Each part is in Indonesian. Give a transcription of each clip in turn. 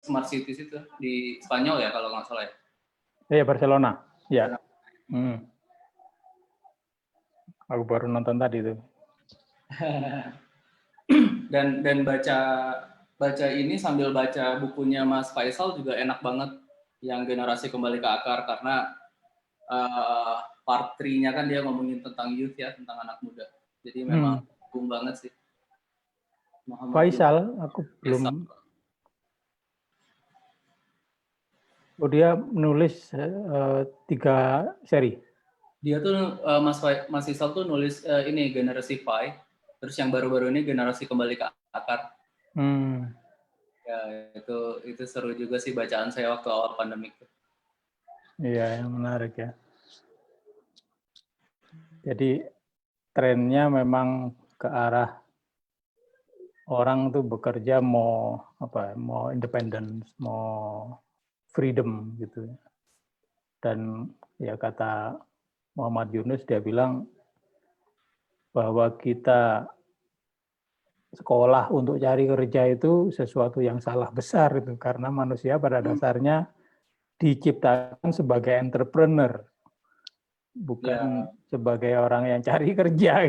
Smart Cities itu di Spanyol ya kalau nggak salah ya. Iya, Barcelona. Ya. Aku baru nonton tadi tuh. dan baca ini sambil baca bukunya Mas Faisal juga enak banget, yang Generasi Kembali ke Akar, karena part 3-nya kan dia ngomongin tentang youth ya, tentang anak muda. Jadi memang boom banget sih. Faisal, aku belum. Oh, dia menulis 3 seri. Dia tuh Mas Faisal tuh nulis ini Generasi Pi, terus yang baru-baru ini Generasi Kembali ke Akar. Ya, itu seru juga sih bacaan saya waktu awal pandemik. Iya, yang menarik ya. Jadi trennya memang ke arah orang tuh bekerja mau independen, mau freedom gitu. Dan ya kata Muhammad Yunus, dia bilang bahwa kita sekolah untuk cari kerja itu sesuatu yang salah besar itu, karena manusia pada dasarnya diciptakan sebagai entrepreneur, bukan sebagai orang yang cari kerja.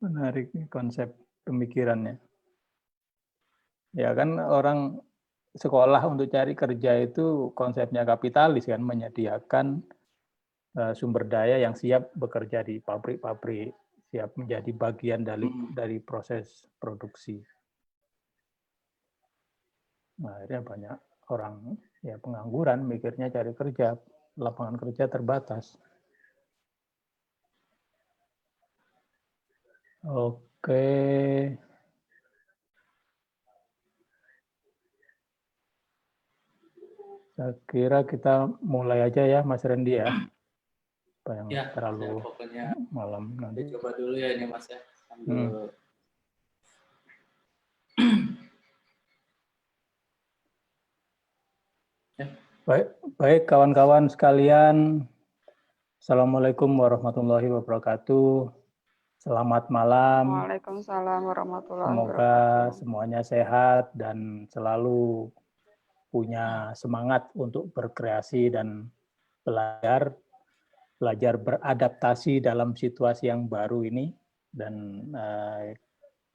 Menarik nih konsep pemikirannya. Ya kan orang sekolah untuk cari kerja itu konsepnya kapitalis kan, menyediakan sumber daya yang siap bekerja di pabrik-pabrik, siap menjadi bagian dari proses produksi. Nah, akhirnya banyak orang ya pengangguran, mikirnya cari kerja, lapangan kerja terbatas. Oke. Saya kira kita mulai aja ya, Mas Randy ya. Apa yang ya, terlalu pokoknya malam nanti. Coba dulu ya ini Mas ya. Sambil Baik kawan-kawan sekalian. Assalamualaikum warahmatullahi wabarakatuh. Selamat malam. Waalaikumsalam warahmatullahi Semoga wabarakatuh. semuanya sehat dan selalu punya semangat untuk berkreasi dan belajar beradaptasi dalam situasi yang baru ini. Dan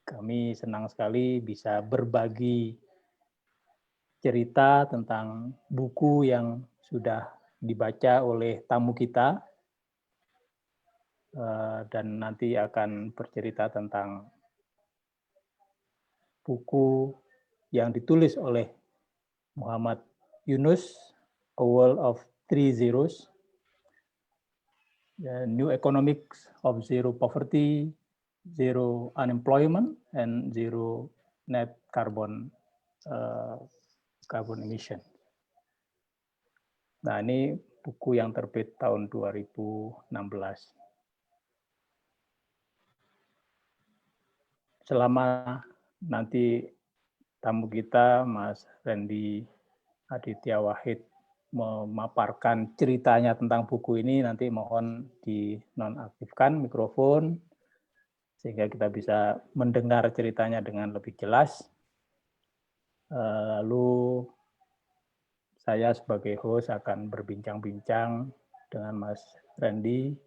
kami senang sekali bisa berbagi cerita tentang buku yang sudah dibaca oleh tamu kita, dan nanti akan bercerita tentang buku yang ditulis oleh Muhammad Yunus, A World of Three Zeros, The New Economics of Zero Poverty, Zero Unemployment, and Zero Net Carbon Emission. Nah, ini buku yang terbit tahun 2016. Selama nanti tamu kita, Mas Randy Aditya Wahid, memaparkan ceritanya tentang buku ini, nanti mohon dinonaktifkan mikrofon, sehingga kita bisa mendengar ceritanya dengan lebih jelas. Lalu saya sebagai host akan berbincang-bincang dengan Mas Randy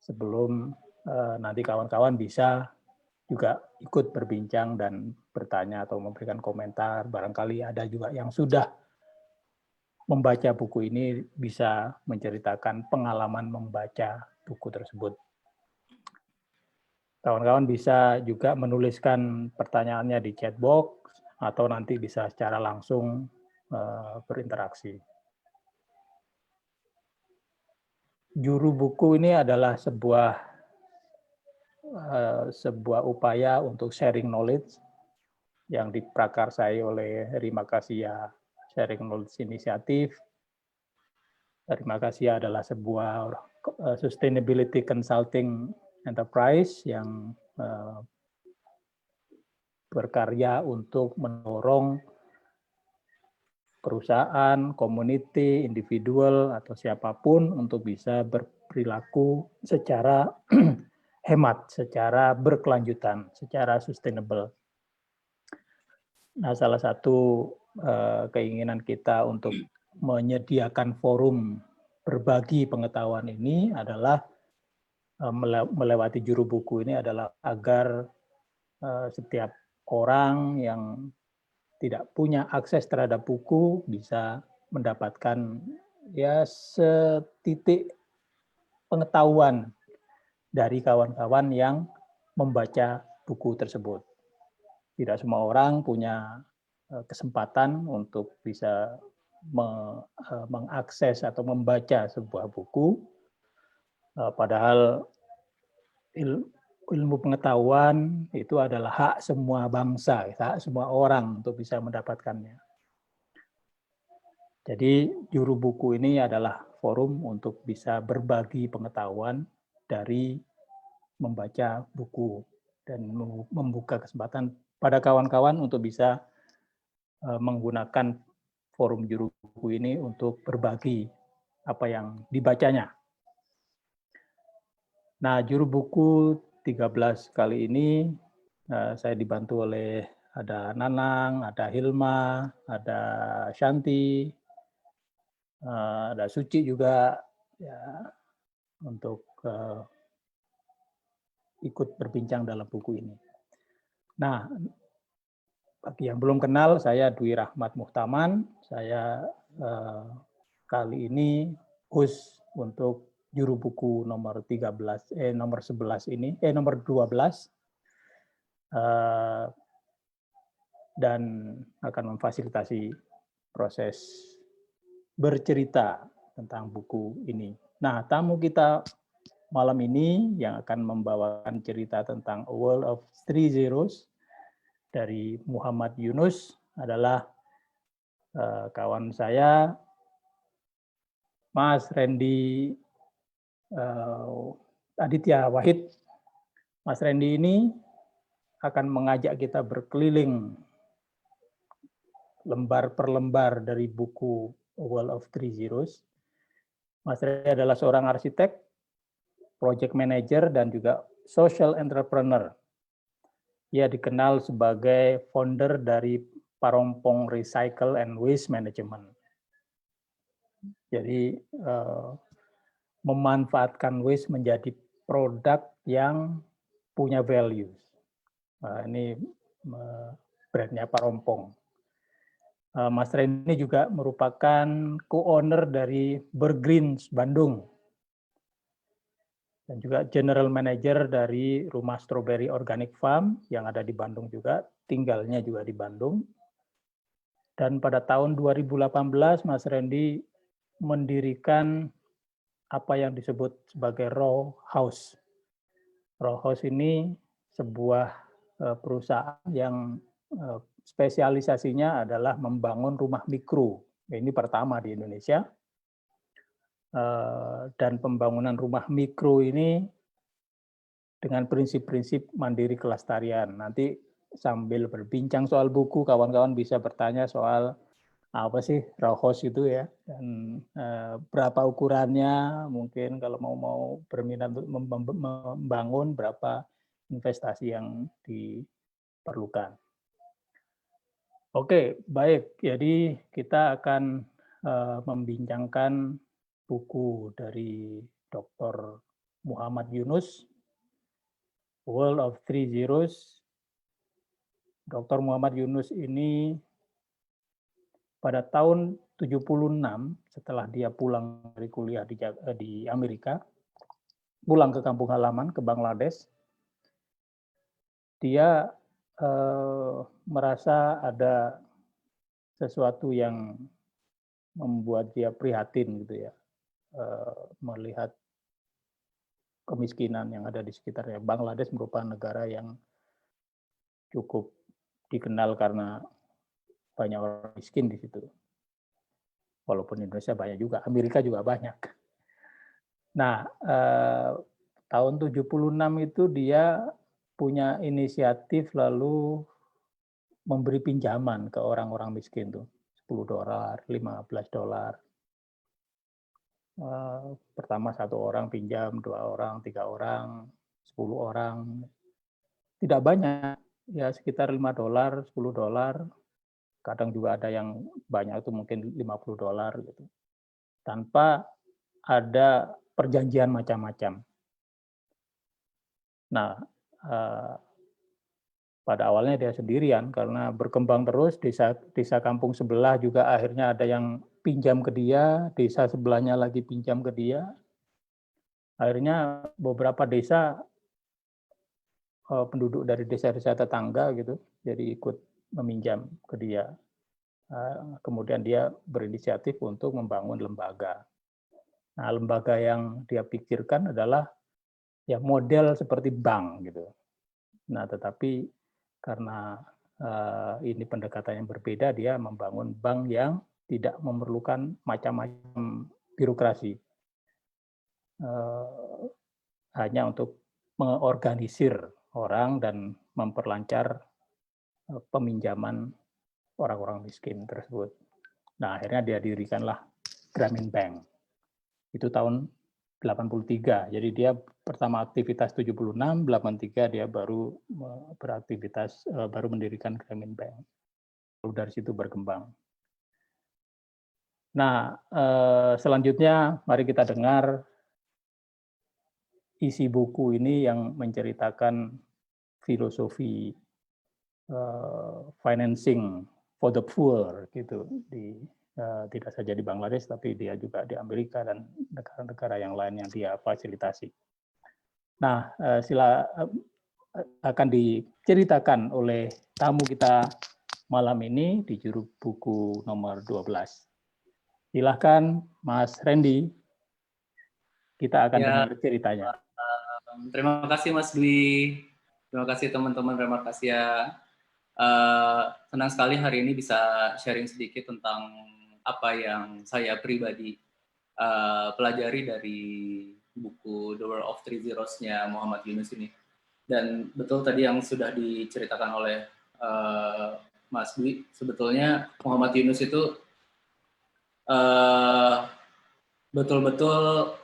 sebelum nanti kawan-kawan bisa juga ikut berbincang dan bertanya atau memberikan komentar. Barangkali ada juga yang sudah membaca buku ini bisa menceritakan pengalaman membaca buku tersebut. Kawan-kawan bisa juga menuliskan pertanyaannya di chat box atau nanti bisa secara langsung berinteraksi. Juru buku ini adalah sebuah upaya untuk sharing knowledge yang diprakarsai oleh Rimakasya Sharing Knowledge Initiative. Rimakasya adalah sebuah sustainability consulting enterprise yang berkarya untuk mendorong perusahaan, community, individual, atau siapapun untuk bisa berperilaku secara hemat, secara berkelanjutan, secara sustainable. Nah, salah satu keinginan kita untuk menyediakan forum berbagi pengetahuan ini adalah melewati juru buku ini adalah agar setiap orang yang tidak punya akses terhadap buku bisa mendapatkan ya setitik pengetahuan dari kawan-kawan yang membaca buku tersebut. Tidak semua orang punya kesempatan untuk bisa mengakses atau membaca sebuah buku, padahal ilmu pengetahuan itu adalah hak semua bangsa, hak semua orang untuk bisa mendapatkannya. Jadi juru buku ini adalah forum untuk bisa berbagi pengetahuan dari membaca buku dan membuka kesempatan pada kawan-kawan untuk bisa menggunakan forum juru buku ini untuk berbagi apa yang dibacanya. Nah, juru buku 13 kali ini saya dibantu oleh ada Nanang, ada Hilma, ada Shanti, ada Suci juga ya, untuk ikut berbincang dalam buku ini. Nah, bagi yang belum kenal, saya Dwi Rahmat Muhtaman. Saya kali ini host untuk juru buku nomor 11 ini, nomor 12. Dan akan memfasilitasi proses bercerita tentang buku ini. Nah, tamu kita malam ini yang akan membawakan cerita tentang A World of Three Zeros dari Muhammad Yunus adalah kawan saya, Mas Randy Aditya Wahid. Mas Randy ini akan mengajak kita berkeliling lembar per lembar dari buku A World of Three Zeros. Mas Randy adalah seorang arsitek, project manager, dan juga social entrepreneur. Ia dikenal sebagai founder dari Parompong Recycle and Waste Management. Jadi memanfaatkan waste menjadi produk yang punya values. Ini brandnya Parompong. Mas Randy juga merupakan co-owner dari Bergreens Bandung dan juga general manager dari Rumah Strawberry Organic Farm yang ada di Bandung juga, tinggalnya juga di Bandung. Dan pada tahun 2018 Mas Randy mendirikan apa yang disebut sebagai Row House. Row House ini sebuah perusahaan yang spesialisasinya adalah membangun rumah mikro. Ini pertama di Indonesia. Dan pembangunan rumah mikro ini dengan prinsip-prinsip mandiri kelestarian. Nanti sambil berbincang soal buku, kawan-kawan bisa bertanya soal apa sih row house itu ya, dan berapa ukurannya, mungkin kalau mau berminat untuk membangun, berapa investasi yang diperlukan. Oke, baik. Jadi kita akan membincangkan buku dari Dr. Muhammad Yunus, World of Three Zeros. Dr. Muhammad Yunus ini pada tahun 76 setelah dia pulang dari kuliah di Amerika, pulang ke kampung halaman ke Bangladesh, dia merasa ada sesuatu yang membuat dia prihatin gitu ya, melihat kemiskinan yang ada di sekitarnya. Bangladesh merupakan negara yang cukup dikenal karena banyak orang miskin di situ. Walaupun Indonesia banyak juga, Amerika juga banyak. Nah, tahun 76 itu dia punya inisiatif lalu memberi pinjaman ke orang-orang miskin tuh, $10, $15. Pertama 1 orang pinjam, 2 orang, 3 orang, 10 orang. Tidak banyak, ya sekitar $5, $10. kadang juga ada yang banyak itu mungkin $50 gitu, tanpa ada perjanjian macam-macam. Nah, pada awalnya dia sendirian karena berkembang terus, desa kampung sebelah juga akhirnya ada yang pinjam ke dia, desa sebelahnya lagi pinjam ke dia. Akhirnya beberapa desa, penduduk dari desa-desa tetangga gitu, jadi ikut meminjam ke dia. Kemudian dia berinisiatif untuk membangun lembaga. Nah, lembaga yang dia pikirkan adalah ya model seperti bank gitu. Nah, tetapi karena ini pendekatan yang berbeda, dia membangun bank yang tidak memerlukan macam-macam birokrasi. Hanya untuk mengorganisir orang dan memperlancar peminjaman orang-orang miskin tersebut. Nah, akhirnya dia dirikanlah Grameen Bank. Itu tahun 83. Jadi dia pertama aktivitas 76, 83 dia baru beraktivitas, baru mendirikan Grameen Bank. Lalu dari situ berkembang. Nah, selanjutnya mari kita dengar isi buku ini yang menceritakan filosofi financing for the poor gitu, tidak saja di Bangladesh tapi dia juga di Amerika dan negara-negara yang lain yang dia fasilitasi. Nah, akan diceritakan oleh tamu kita malam ini di juru buku nomor 12. Silahkan Mas Randy, kita akan dengar ceritanya. Terima kasih Mas Dwi, terima kasih teman-teman Remarkasia. Senang sekali hari ini bisa sharing sedikit tentang apa yang saya pribadi pelajari dari buku The World of Three Zeros-nya Muhammad Yunus ini. Dan betul tadi yang sudah diceritakan oleh Mas Dwi, sebetulnya Muhammad Yunus itu betul-betul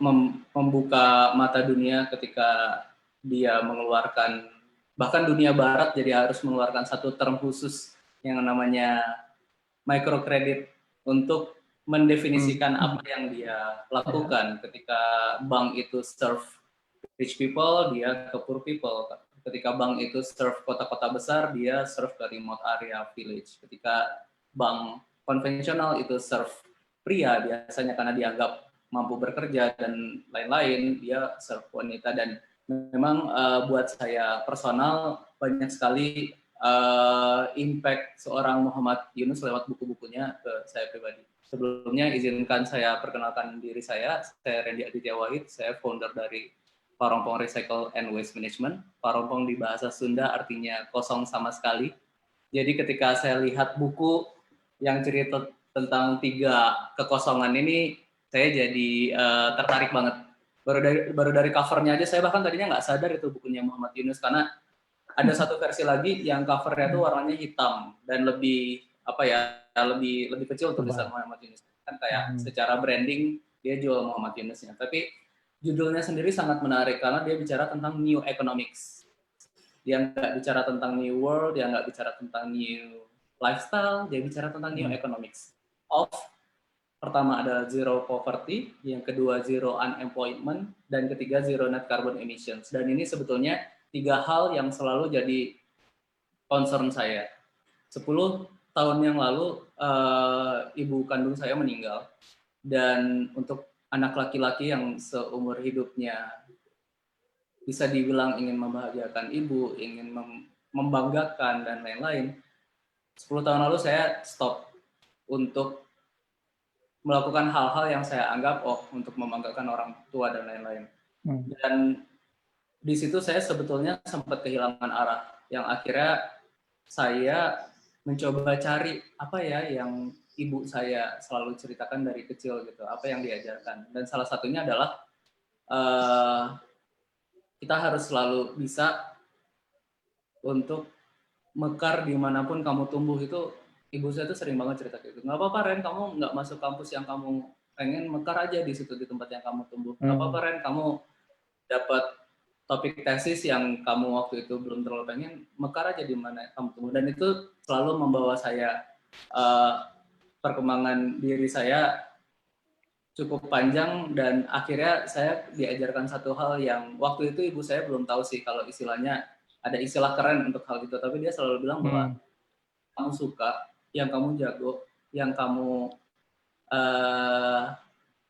membuka mata dunia ketika dia mengeluarkan, bahkan dunia barat jadi harus mengeluarkan satu term khusus yang namanya microcredit untuk mendefinisikan apa yang dia lakukan. Ketika bank itu serve rich people, dia ke poor people. Ketika bank itu serve kota-kota besar, dia serve ke remote area village. Ketika bank konvensional itu serve pria, biasanya karena dianggap mampu bekerja dan lain-lain, dia serve wanita. Dan memang buat saya personal banyak sekali impact seorang Muhammad Yunus lewat buku-bukunya ke saya pribadi. Sebelumnya izinkan saya perkenalkan diri saya Randy Aditya Wahid, saya founder dari Parompong Recycle and Waste Management. Parompong di bahasa Sunda artinya kosong sama sekali. Jadi ketika saya lihat buku yang cerita tentang 3 kekosongan ini, saya jadi tertarik banget. Baru dari covernya aja saya bahkan tadinya nggak sadar itu bukunya Muhammad Yunus, karena ada satu versi lagi yang covernya tuh warnanya hitam dan lebih lebih kecil tulisan Muhammad Yunus. Kan kayak secara branding dia jual Muhammad Yunusnya. Tapi judulnya sendiri sangat menarik karena dia bicara tentang new economics. Dia nggak bicara tentang new world, dia nggak bicara tentang new lifestyle, dia bicara tentang new economics. Pertama ada zero poverty, yang kedua zero unemployment, dan ketiga zero net carbon emissions. Dan ini sebetulnya 3 hal yang selalu jadi concern saya. 10 tahun yang lalu ibu kandung saya meninggal, dan untuk anak laki-laki yang seumur hidupnya bisa dibilang ingin membahagiakan ibu, ingin membanggakan dan lain-lain, 10 tahun lalu saya stop untuk melakukan hal-hal yang saya anggap untuk membanggakan orang tua dan lain-lain. Dan di situ saya sebetulnya sempat kehilangan arah, yang akhirnya saya mencoba cari apa ya yang ibu saya selalu ceritakan dari kecil gitu, apa yang diajarkan. Dan salah satunya adalah kita harus selalu bisa untuk mekar dimanapun kamu tumbuh. Itu ibu saya tuh sering banget cerita kayak gitu. Nggak apa-apa Ren, kamu nggak masuk kampus yang kamu pengen, mekar aja di situ, di tempat yang kamu tumbuh. Nggak apa-apa Ren, kamu dapat topik tesis yang kamu waktu itu belum terlalu pengen, mekar aja di mana kamu tumbuh. Dan itu selalu membawa saya perkembangan diri saya cukup panjang dan akhirnya saya diajarkan satu hal yang waktu itu ibu saya belum tahu sih kalau istilahnya ada istilah keren untuk hal itu, tapi dia selalu bilang bahwa kamu suka, yang kamu jago, yang kamu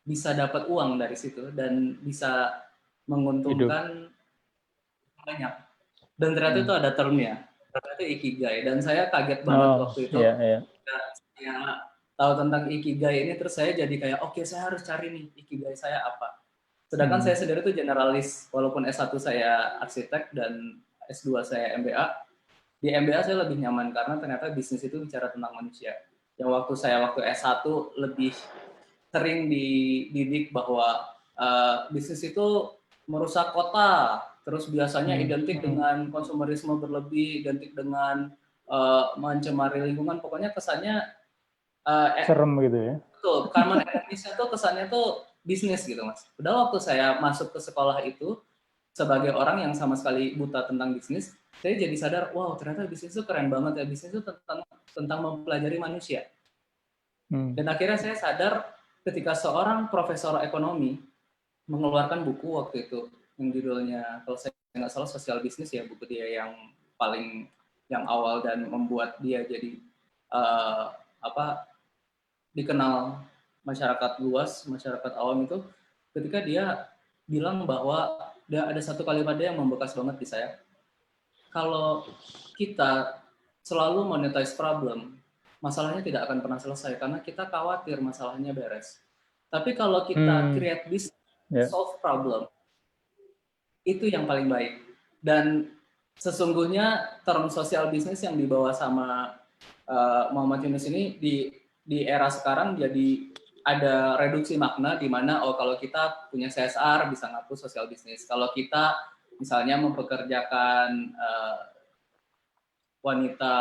bisa dapat uang dari situ dan bisa menguntungkan banyak. Dan ternyata itu ada termnya, ternyata ikigai. Dan saya kaget banget waktu itu. Saya tahu tentang ikigai ini, terus saya jadi kayak, oke, saya harus cari nih ikigai saya apa. Sedangkan saya sendiri tuh generalis, walaupun S1 saya arsitek dan S2 saya MBA. Di MBA saya lebih nyaman karena ternyata bisnis itu bicara tentang manusia. Yang waktu S1 lebih sering dididik bahwa bisnis itu merusak kota, terus biasanya identik dengan konsumerisme berlebih, identik dengan mencemari lingkungan, pokoknya kesannya serem gitu ya. Betul, Karman Indonesia tuh kesannya tuh bisnis gitu Mas. Padahal waktu saya masuk ke sekolah itu, sebagai orang yang sama sekali buta tentang bisnis, saya jadi sadar, wow ternyata bisnis itu keren banget ya, bisnis itu tentang mempelajari manusia. Dan akhirnya saya sadar ketika seorang profesor ekonomi mengeluarkan buku waktu itu yang judulnya kalau saya nggak salah sosial bisnis ya, buku dia yang paling yang awal dan membuat dia jadi dikenal masyarakat luas, masyarakat awam itu, ketika dia bilang bahwa ada satu kalimat dia yang membekas banget di saya. Kalau kita selalu monetize problem, masalahnya tidak akan pernah selesai karena kita khawatir masalahnya beres. Tapi kalau kita create business, solve problem, itu yang paling baik. Dan sesungguhnya term sosial bisnis yang dibawa sama Muhammad Yunus ini di era sekarang jadi ada reduksi makna di mana kalau kita punya CSR bisa ngaku sosial bisnis. Kalau kita misalnya mempekerjakan wanita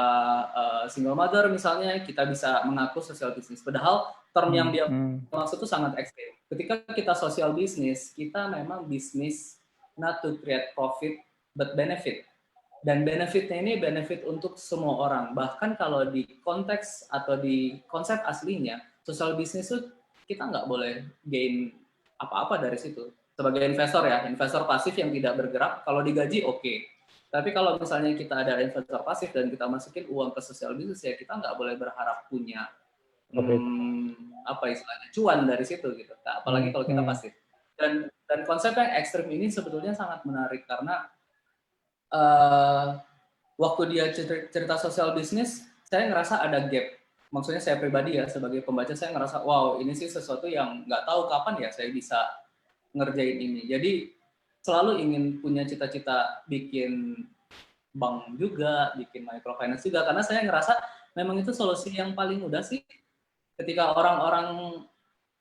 single mother misalnya, kita bisa mengaku sosial bisnis. Padahal term yang dia maksud itu sangat ekstrim. Ketika kita sosial bisnis, kita memang bisnis not to create profit but benefit. Dan benefitnya ini benefit untuk semua orang. Bahkan kalau di konteks atau di konsep aslinya, social business itu kita nggak boleh gain apa-apa dari situ. Sebagai investor ya, investor pasif yang tidak bergerak, kalau digaji oke. Tapi kalau misalnya kita ada investor pasif dan kita masukin uang ke social business, ya kita nggak boleh berharap punya cuan dari situ gitu. Nah, apalagi kalau kita pasif. Dan konsep yang ekstrim ini sebetulnya sangat menarik karena waktu dia cerita sosial bisnis, saya ngerasa ada gap. Maksudnya saya pribadi ya, sebagai pembaca saya ngerasa, wow ini sih sesuatu yang nggak tahu kapan ya saya bisa ngerjain ini. Jadi selalu ingin punya cita-cita bikin bank juga, bikin microfinance juga, karena saya ngerasa memang itu solusi yang paling mudah sih. Ketika orang-orang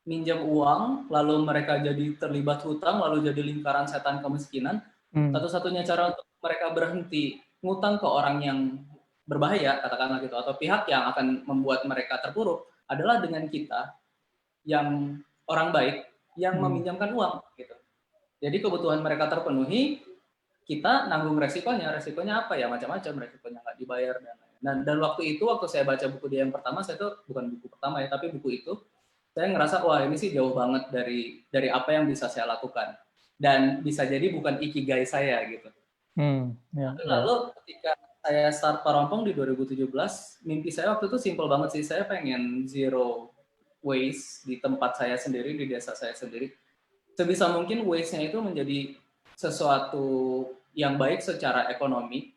minjam uang, lalu mereka jadi terlibat hutang, lalu jadi lingkaran setan kemiskinan, satu-satunya cara untuk mereka berhenti ngutang ke orang yang berbahaya, katakanlah gitu, atau pihak yang akan membuat mereka terpuruk adalah dengan kita yang orang baik yang meminjamkan uang gitu. Jadi kebutuhan mereka terpenuhi, kita nanggung resikonya apa ya, macam-macam, resikonya nggak dibayar dan waktu saya baca buku dia yang pertama, saya tuh bukan buku pertama ya, tapi buku itu saya ngerasa wah ini sih jauh banget dari apa yang bisa saya lakukan dan bisa jadi bukan ikigai saya gitu. Lalu ketika saya start Parompong di 2017, mimpi saya waktu itu simple banget sih, saya pengen zero waste di tempat saya sendiri, di desa saya sendiri. Sebisa mungkin waste-nya itu menjadi sesuatu yang baik secara ekonomi,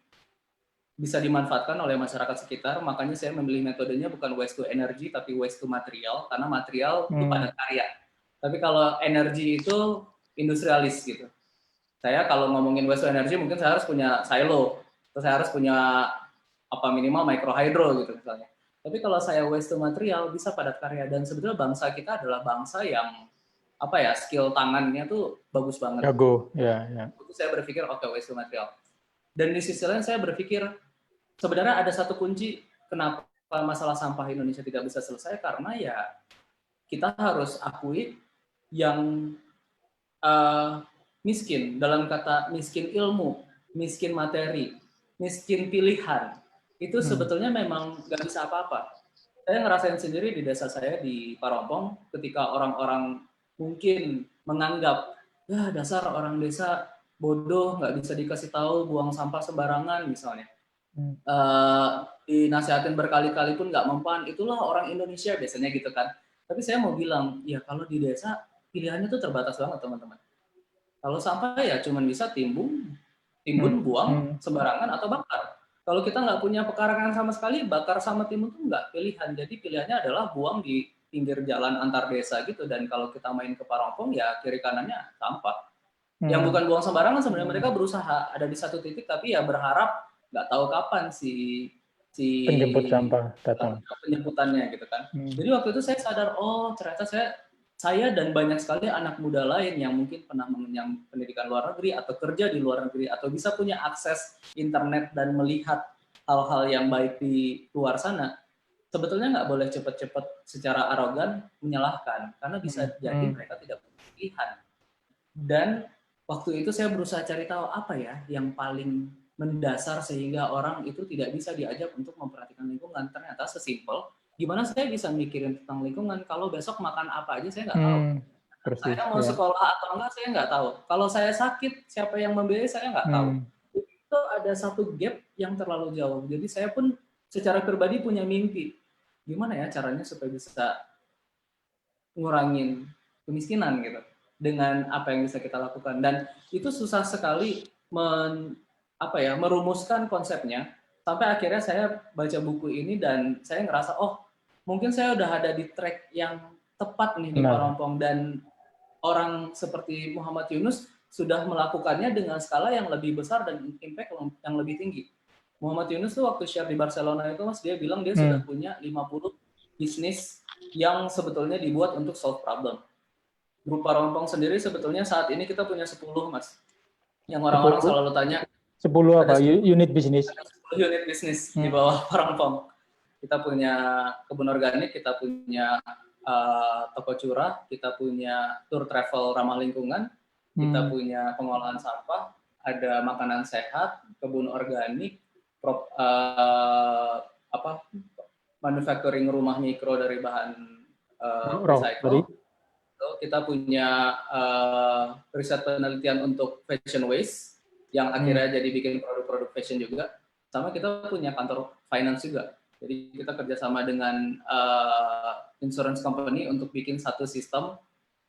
bisa dimanfaatkan oleh masyarakat sekitar, makanya saya memilih metodenya bukan waste to energy, tapi waste to material, karena material itu padat karya. Tapi kalau energi itu industrialis gitu. Saya kalau ngomongin waste to energy mungkin saya harus punya silo, terus saya harus punya minimal micro hydro gitu misalnya. Tapi kalau saya waste to material bisa padat karya, dan sebetulnya bangsa kita adalah bangsa yang skill tangannya tuh bagus banget. Jago, ya. Itu saya berpikir waste to material. Dan di sisi lain saya berpikir sebenarnya ada satu kunci kenapa masalah sampah Indonesia tidak bisa selesai, karena ya kita harus akui yang miskin, dalam kata miskin ilmu, miskin materi, miskin pilihan, itu sebetulnya memang nggak bisa apa-apa. Saya ngerasain sendiri di desa saya di Parompong, ketika orang-orang mungkin menganggap, ya dasar orang desa bodoh, nggak bisa dikasih tahu buang sampah sembarangan misalnya. Dinasihatin berkali-kali pun nggak mempan, itulah orang Indonesia biasanya gitu kan. Tapi saya mau bilang, ya kalau di desa pilihannya tuh terbatas banget teman-teman. Kalau sampah ya cuman bisa timbun, buang sembarangan atau bakar. Kalau kita nggak punya pekarangan sama sekali, bakar sama timbun tuh nggak pilihan. Jadi pilihannya adalah buang di pinggir jalan antar desa gitu. Dan kalau kita main ke Parompong ya kiri kanannya sampah. Yang bukan buang sembarangan sebenarnya mereka berusaha ada di satu titik tapi ya berharap nggak tahu kapan si penjemput sampah datang. Penjemputannya gitu kan. Jadi waktu itu saya sadar, oh ternyata saya dan banyak sekali anak muda lain yang mungkin pernah mengenyam pendidikan luar negeri atau kerja di luar negeri atau bisa punya akses internet dan melihat hal-hal yang baik di luar sana, sebetulnya nggak boleh cepat-cepat secara arogan menyalahkan karena bisa jadi mereka tidak punya pilihan. Dan waktu itu saya berusaha cari tahu apa ya yang paling mendasar sehingga orang itu tidak bisa diajak untuk memperhatikan lingkungan. Ternyata sesimpel gimana saya bisa mikirin tentang lingkungan kalau besok makan apa aja saya nggak tahu. Persis, saya mau sekolah atau enggak saya nggak tahu. Kalau saya sakit siapa yang membiayai saya nggak tahu. Itu ada satu gap yang terlalu jauh. Jadi saya pun secara pribadi punya mimpi. Gimana ya caranya supaya bisa ngurangin kemiskinan gitu dengan apa yang bisa kita lakukan. Dan itu susah sekali merumuskan konsepnya sampai akhirnya saya baca buku ini dan saya ngerasa mungkin saya udah ada di track yang tepat nih di Parompong dan orang seperti Muhammad Yunus sudah melakukannya dengan skala yang lebih besar dan impact yang lebih tinggi. Muhammad Yunus tuh waktu share di Barcelona itu Mas dia bilang dia sudah punya 50 bisnis yang sebetulnya dibuat untuk solve problem. Grup Parompong sendiri sebetulnya saat ini kita punya 10 Mas. Yang orang-orang selalu tanya 10 apa? Unit bisnis. 10 unit bisnis di bawah Parompong. Kita punya kebun organik, kita punya toko curah, kita punya tour travel ramah lingkungan, kita punya pengolahan sampah, ada makanan sehat, kebun organik, manufacturing rumah mikro dari bahan recycle. Kita punya riset penelitian untuk fashion waste yang akhirnya jadi bikin produk-produk fashion juga. Sama kita punya kantor finance juga. Jadi kita kerjasama dengan insurance company untuk bikin satu sistem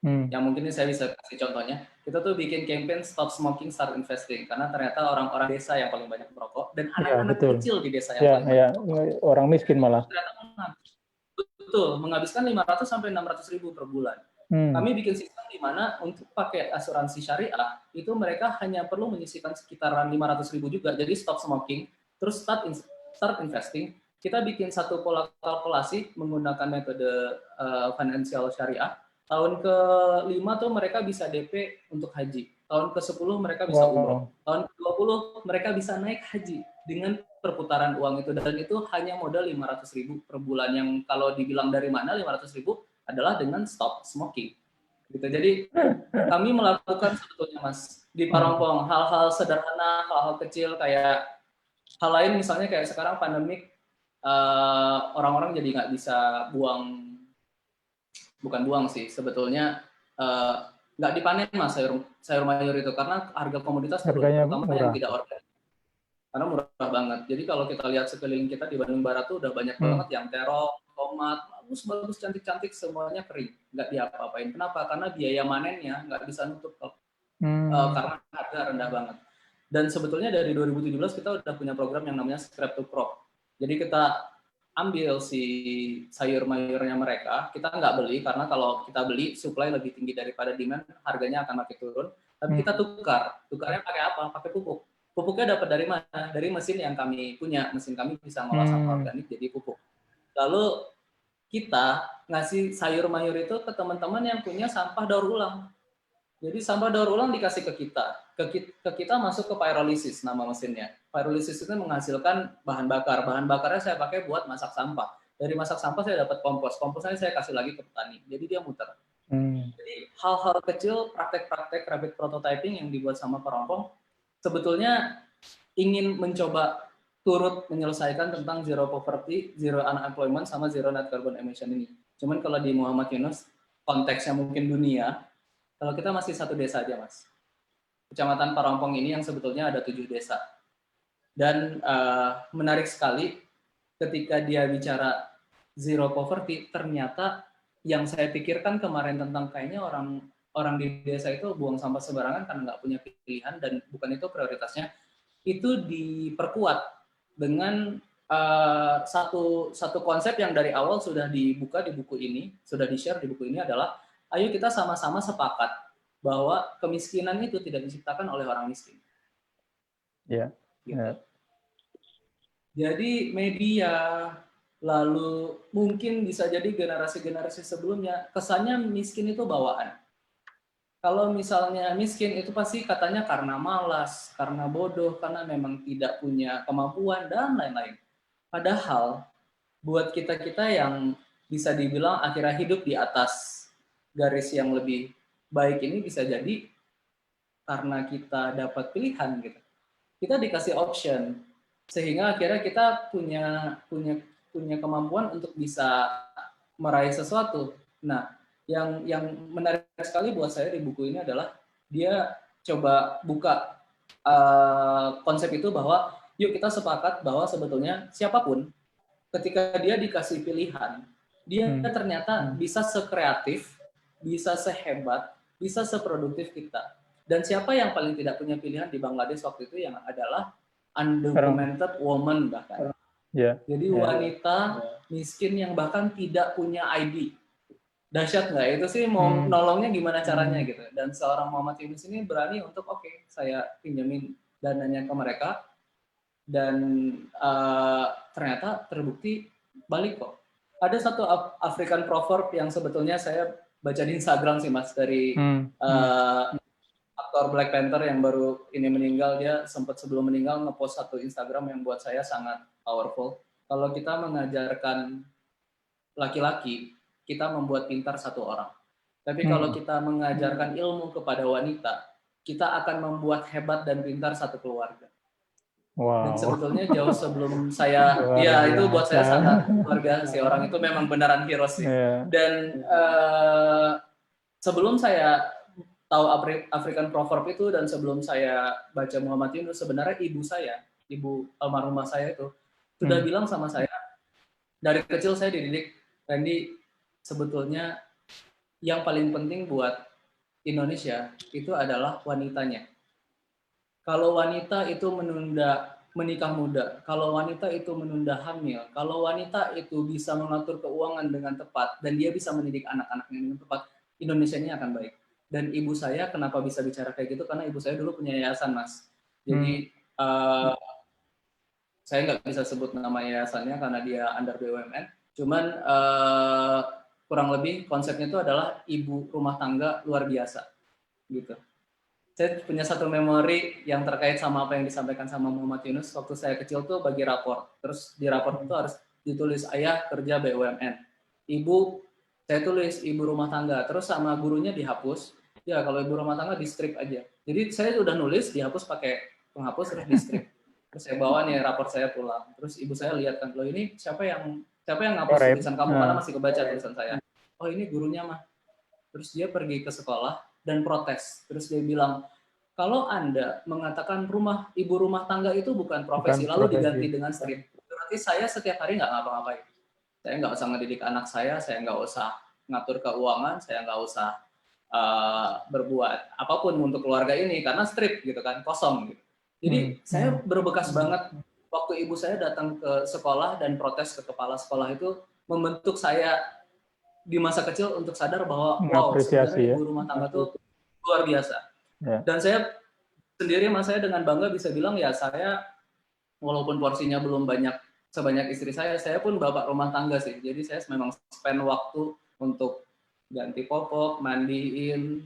yang mungkin ini saya bisa kasih contohnya. Kita tuh bikin campaign Stop Smoking, Start Investing karena ternyata orang-orang desa yang paling banyak merokok dan anak-anak kecil di desa yang paling banyak orang miskin malah. Betul, menghabiskan 500 sampai 600 ribu per bulan. Kami bikin sistem di mana untuk pakai asuransi syariah itu mereka hanya perlu menyisihkan sekitaran 500 ribu juga. Jadi stop smoking, terus start investing. Kita bikin satu pola kalkulasi menggunakan metode financial syariah. Tahun ke-5 tuh mereka bisa DP untuk haji. Tahun ke-10 mereka bisa umroh. Tahun ke-20 mereka bisa naik haji dengan perputaran uang itu. Dan itu hanya modal 500 ribu per bulan. Yang kalau dibilang dari mana 500 ribu adalah dengan stop smoking. Gitu. Jadi kami melakukan sebetulnya Mas di Parompong hal-hal sederhana, hal-hal kecil kayak hal lain misalnya kayak sekarang pandemik orang-orang jadi nggak bisa bukan buang sih sebetulnya nggak dipanen Mas sayur mayur itu karena harga komoditas terutama yang tidak organik karena murah banget. Jadi kalau kita lihat sekeliling kita di Bandung Barat tuh udah banyak banget yang terong, tomat, bagus, cantik-cantik semuanya kering, nggak diapa-apain. Kenapa? Karena biaya manennya nggak bisa nutup karena harga rendah banget. Dan sebetulnya dari 2017 kita udah punya program yang namanya Scrap to Crop. Jadi kita ambil si sayur mayurnya mereka, kita nggak beli karena kalau kita beli supply lebih tinggi daripada demand, harganya akan makin turun. Tapi kita tukarnya pakai apa? Pakai pupuk. Pupuknya dapat dari mana? Dari mesin yang kami punya. Mesin kami bisa ngolah sampah organik jadi pupuk. Lalu kita ngasih sayur mayur itu ke teman-teman yang punya sampah daur ulang. Jadi sampah daur ulang dikasih ke kita. Ke kita masuk ke pyrolysis nama mesinnya. Pyrolysis itu menghasilkan bahan bakar. Bahan bakarnya saya pakai buat masak sampah. Dari masak sampah saya dapat kompos. Komposnya saya kasih lagi ke petani. Jadi dia muter. Jadi hal-hal kecil, praktek-praktek rapid prototyping yang dibuat sama Parompong sebetulnya ingin mencoba turut menyelesaikan tentang zero poverty, zero unemployment, sama zero net carbon emission ini. Cuman kalau di Muhammad Yunus, konteksnya mungkin dunia, kalau kita masih satu desa aja, Mas. Kecamatan Parompong ini yang sebetulnya ada 7 desa. Dan menarik sekali ketika dia bicara zero poverty, ternyata yang saya pikirkan kemarin tentang kayaknya orang di desa itu buang sampah sembarangan karena nggak punya pilihan dan bukan itu prioritasnya, itu diperkuat dengan satu konsep yang dari awal sudah dibuka di buku ini, sudah di-share di buku ini adalah, ayo kita sama-sama sepakat bahwa kemiskinan itu tidak diciptakan oleh orang miskin. Ya. Gitu. Ya. Jadi media, lalu mungkin bisa jadi generasi-generasi sebelumnya, kesannya miskin itu bawaan. Kalau misalnya miskin itu pasti katanya karena malas, karena bodoh, karena memang tidak punya kemampuan, dan lain-lain. Padahal, buat kita-kita yang bisa dibilang akhirnya hidup di atas garis yang lebih baik ini bisa jadi karena kita dapat pilihan gitu. Kita dikasih option sehingga akhirnya kita punya kemampuan untuk bisa meraih sesuatu. Nah, yang menarik sekali buat saya di buku ini adalah dia coba buka konsep itu bahwa yuk kita sepakat bahwa sebetulnya siapapun ketika dia dikasih pilihan, dia ternyata bisa sekreatif, bisa sehebat, bisa seproduktif kita. Dan siapa yang paling tidak punya pilihan di Bangladesh waktu itu yang adalah undocumented woman bahkan. Jadi wanita miskin yang bahkan tidak punya ID. Dahsyat nggak? Itu sih mau nolongnya gimana caranya gitu. Dan seorang Muhammad Yunus ini berani untuk oke, saya pinjemin dananya ke mereka. Dan ternyata terbukti balik kok. Ada satu African proverb yang sebetulnya saya baca di Instagram sih Mas, dari aktor Black Panther yang baru ini meninggal. Dia sempat sebelum meninggal ngepost satu Instagram yang buat saya sangat powerful. Kalau kita mengajarkan laki-laki, kita membuat pintar satu orang. Tapi kalau kita mengajarkan ilmu kepada wanita, kita akan membuat hebat dan pintar satu keluarga. Wow. Dan sebetulnya jauh sebelum saya, ya itu buat saya sangat luar biasa sih. Orang itu memang beneran hero sih. Dan sebelum saya tahu African Proverb itu dan sebelum saya baca Muhammad Yunus, sebenarnya ibu almarhumah saya itu sudah bilang sama saya, dari kecil saya dididik, Randy, sebetulnya yang paling penting buat Indonesia itu adalah wanitanya. Kalau wanita itu menunda menikah muda, kalau wanita itu menunda hamil, kalau wanita itu bisa mengatur keuangan dengan tepat dan dia bisa mendidik anak-anaknya dengan tepat, Indonesia ini akan baik. Dan ibu saya kenapa bisa bicara kayak gitu? Karena ibu saya dulu punya yayasan, Mas. Jadi saya nggak bisa sebut nama yayasannya karena dia under BUMN. Cuman kurang lebih konsepnya itu adalah ibu rumah tangga luar biasa, gitu. Saya punya satu memori yang terkait sama apa yang disampaikan sama Muhammad Yunus. Waktu saya kecil tuh bagi rapor. Terus di rapor itu harus ditulis ayah kerja BUMN. Ibu, saya tulis ibu rumah tangga. Terus sama gurunya dihapus. Ya kalau ibu rumah tangga di strip aja. Jadi saya udah nulis, dihapus pakai penghapus, terus di strip. Terus saya bawa nih rapor saya pulang. Terus ibu saya lihat kan, loh ini siapa yang ngapus tulisan kamu? Karena masih kebaca tulisan saya. Oh ini gurunya mah. Terus dia pergi ke sekolah dan protes. Terus dia bilang, kalau Anda mengatakan ibu rumah tangga itu bukan profesi, lalu diganti dengan strip, berarti saya setiap hari nggak ngapa-ngapain. Saya nggak usah ngedidik anak saya nggak usah ngatur keuangan, saya nggak usah berbuat apapun untuk keluarga ini, karena strip gitu kan, kosong gitu. Jadi saya berbekas banget waktu ibu saya datang ke sekolah dan protes ke kepala sekolah itu membentuk saya di masa kecil untuk sadar bahwa wow, sebenarnya ibu rumah tangga itu luar biasa. Dan saya sendiri, mas, saya dengan bangga bisa bilang ya, saya walaupun porsinya belum banyak sebanyak istri saya pun bapak rumah tangga sih. Jadi saya memang spend waktu untuk ganti popok, mandiin,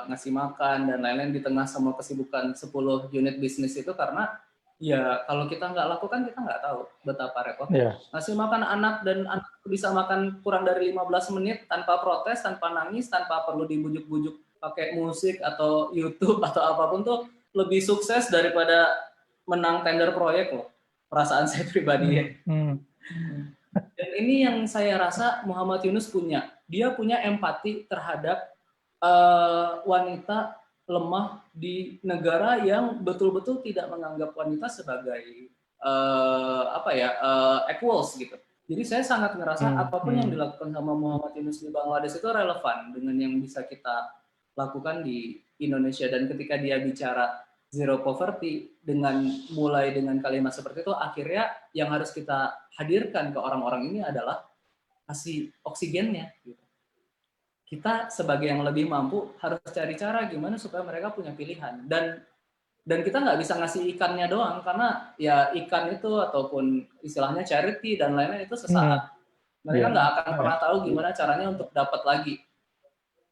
ngasih makan dan lain-lain di tengah semua kesibukan 10 unit bisnis itu, karena ya kalau kita nggak lakukan kita nggak tahu betapa repotnya. Ngasih makan anak dan anak bisa makan kurang dari 15 menit tanpa protes, tanpa nangis, tanpa perlu dibujuk-bujuk pakai musik atau YouTube atau apapun tuh lebih sukses daripada menang tender proyek loh. perasaan saya pribadi ya. Hmm. Dan ini yang saya rasa Muhammad Yunus punya. Dia punya empati terhadap wanita lemah di negara yang betul-betul tidak menganggap wanita sebagai equals gitu. Jadi saya sangat ngerasa apapun yang dilakukan sama Muhammad Yunus di Bangladesh itu relevan dengan yang bisa kita lakukan di Indonesia. Dan ketika dia bicara zero poverty mulai dengan kalimat seperti itu, akhirnya yang harus kita hadirkan ke orang-orang ini adalah kasih oksigennya gitu. Kita sebagai yang lebih mampu harus cari cara gimana supaya mereka punya pilihan, dan kita nggak bisa ngasih ikannya doang, karena ya ikan itu ataupun istilahnya charity dan lainnya itu sesaat. Mereka nggak akan pernah tahu gimana caranya untuk dapat lagi,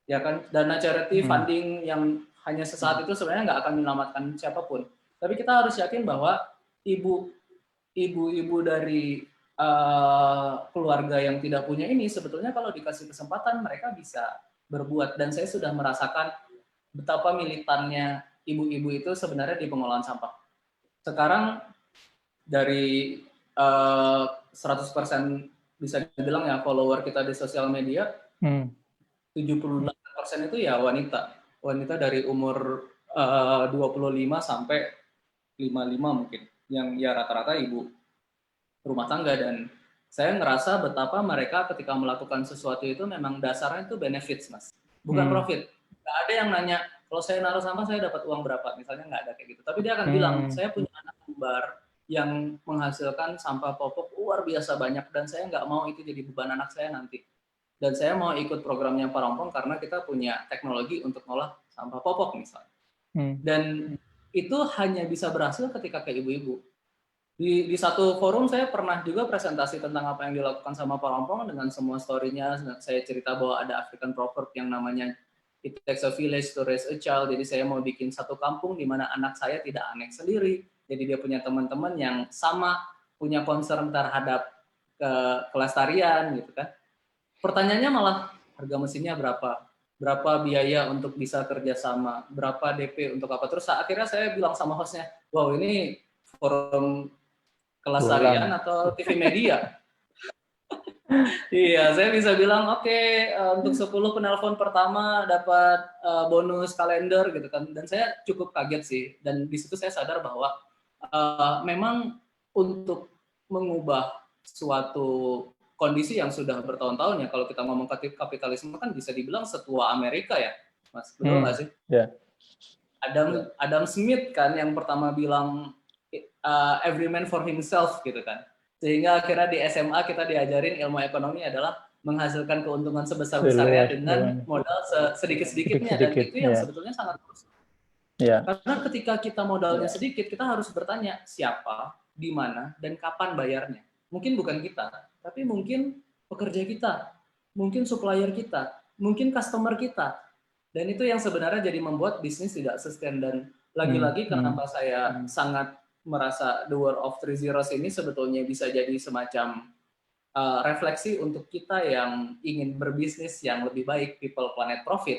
ya kan. Dana charity funding yang hanya sesaat itu sebenarnya nggak akan menyelamatkan siapapun. Tapi kita harus yakin bahwa ibu-ibu dari keluarga yang tidak punya ini sebetulnya kalau dikasih kesempatan mereka bisa berbuat. Dan saya sudah merasakan betapa militannya ibu-ibu itu sebenarnya di pengelolaan sampah. Sekarang dari 100% bisa dibilang ya follower kita di sosial media, 78% itu ya wanita dari umur 25 sampai 55 mungkin, yang ya rata-rata ibu rumah tangga. Dan saya ngerasa betapa mereka ketika melakukan sesuatu itu memang dasarnya itu benefits, Mas, bukan profit. Nggak ada yang nanya kalau saya naruh sampah saya dapat uang berapa, misalnya, nggak ada kayak gitu. Tapi dia akan bilang saya punya anak kembar yang menghasilkan sampah popok luar biasa banyak dan saya nggak mau itu jadi beban anak saya nanti. Dan saya mau ikut programnya Parompong karena kita punya teknologi untuk ngolah sampah popok misalnya. Dan itu hanya bisa berhasil ketika ke ibu-ibu. Di satu forum saya pernah juga presentasi tentang apa yang dilakukan sama Parompong dengan semua story-nya. Saya cerita bahwa ada African proverb yang namanya it takes a village to raise a child. Jadi saya mau bikin satu kampung di mana anak saya tidak aneh sendiri. Jadi dia punya teman-teman yang sama, punya concern terhadap kelestarian gitu kan. Pertanyaannya malah harga mesinnya berapa biaya untuk bisa kerjasama, berapa DP untuk apa. Terus akhirnya saya bilang sama hostnya, wow, ini forum kelestarian atau TV media. Iya, saya bisa bilang oke, untuk 10 penelpon pertama dapat bonus kalender gitu kan. Dan saya cukup kaget sih, dan di situ saya sadar bahwa memang untuk mengubah suatu kondisi yang sudah bertahun-tahun ya, kalau kita ngomong kapitalisme kan bisa dibilang setua Amerika ya, Mas, betul nggak sih? Yeah. Adam Smith kan yang pertama bilang every man for himself gitu kan. Sehingga akhirnya di SMA kita diajarin ilmu ekonomi adalah menghasilkan keuntungan sebesar-besarnya dengan modal sedikit-sedikitnya. Dan itu yang sebetulnya sangat bagus. Karena ketika kita modalnya sedikit, kita harus bertanya siapa, di mana, dan kapan bayarnya. Mungkin bukan kita, tapi mungkin pekerja kita, mungkin supplier kita, mungkin customer kita. Dan itu yang sebenarnya jadi membuat bisnis tidak sustain. Dan lagi-lagi kenapa saya sangat merasa The War of Three Zeros ini sebetulnya bisa jadi semacam refleksi untuk kita yang ingin berbisnis yang lebih baik, people, planet, profit.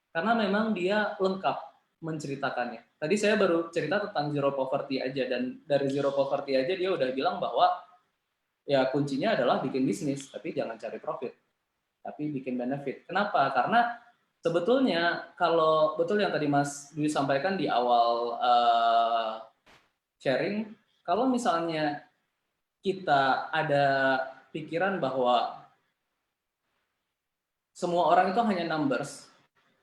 Karena memang dia lengkap menceritakannya. Tadi saya baru cerita tentang zero poverty aja, dan dari zero poverty aja dia udah bilang bahwa ya kuncinya adalah bikin bisnis, tapi jangan cari profit, tapi bikin benefit. Kenapa? Karena sebetulnya kalau betul yang tadi Mas Dwi sampaikan di awal sharing, kalau misalnya kita ada pikiran bahwa semua orang itu hanya numbers,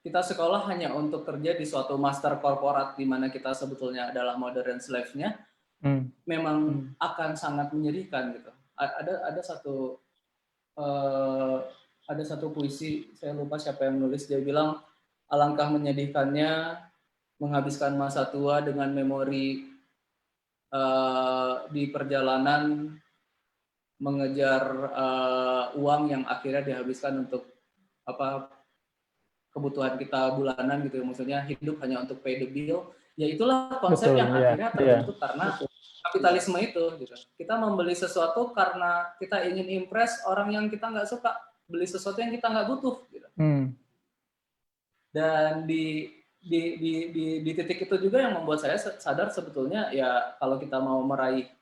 kita sekolah hanya untuk kerja di suatu master korporat di mana kita sebetulnya adalah modern slave-nya, memang akan sangat menyedihkan gitu. Ada satu puisi, saya lupa siapa yang nulis, dia bilang alangkah menyedihkannya menghabiskan masa tua dengan memori di perjalanan mengejar uang yang akhirnya dihabiskan untuk kebutuhan kita bulanan gitu, maksudnya hidup hanya untuk pay the bill. Ya itulah konsep yang akhirnya terbentuk karena kapitalisme itu gitu. Kita membeli sesuatu karena kita ingin impress orang yang kita nggak suka, beli sesuatu yang kita nggak butuh gitu. Dan di titik itu juga yang membuat saya sadar sebetulnya ya kalau kita mau meraih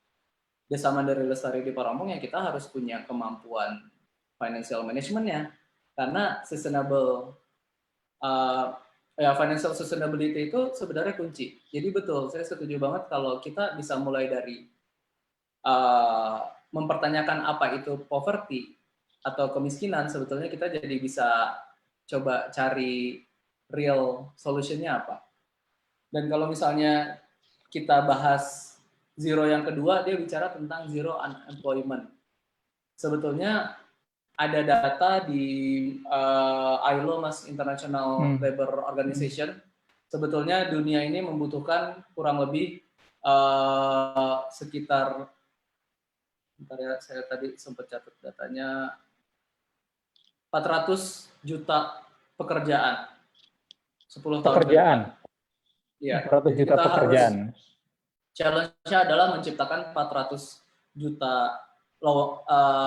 Desa Mandiri Lestari di Paromong ya kita harus punya kemampuan financial management-nya, karena financial sustainability itu sebenarnya kunci. Jadi betul, saya setuju banget kalau kita bisa mulai dari mempertanyakan apa itu poverty atau kemiskinan, sebetulnya kita jadi bisa coba cari real solution-nya apa. Dan kalau misalnya kita bahas zero yang kedua, dia bicara tentang zero unemployment. Sebetulnya ada data di ILO, Mas, International Labour Organization. Sebetulnya dunia ini membutuhkan kurang lebih sekitar, bentar ya, saya tadi sempat catat datanya, 400 juta pekerjaan. 10 tahun pekerjaan. Ya, 400 juta pekerjaan. Challenge-nya adalah menciptakan 400 juta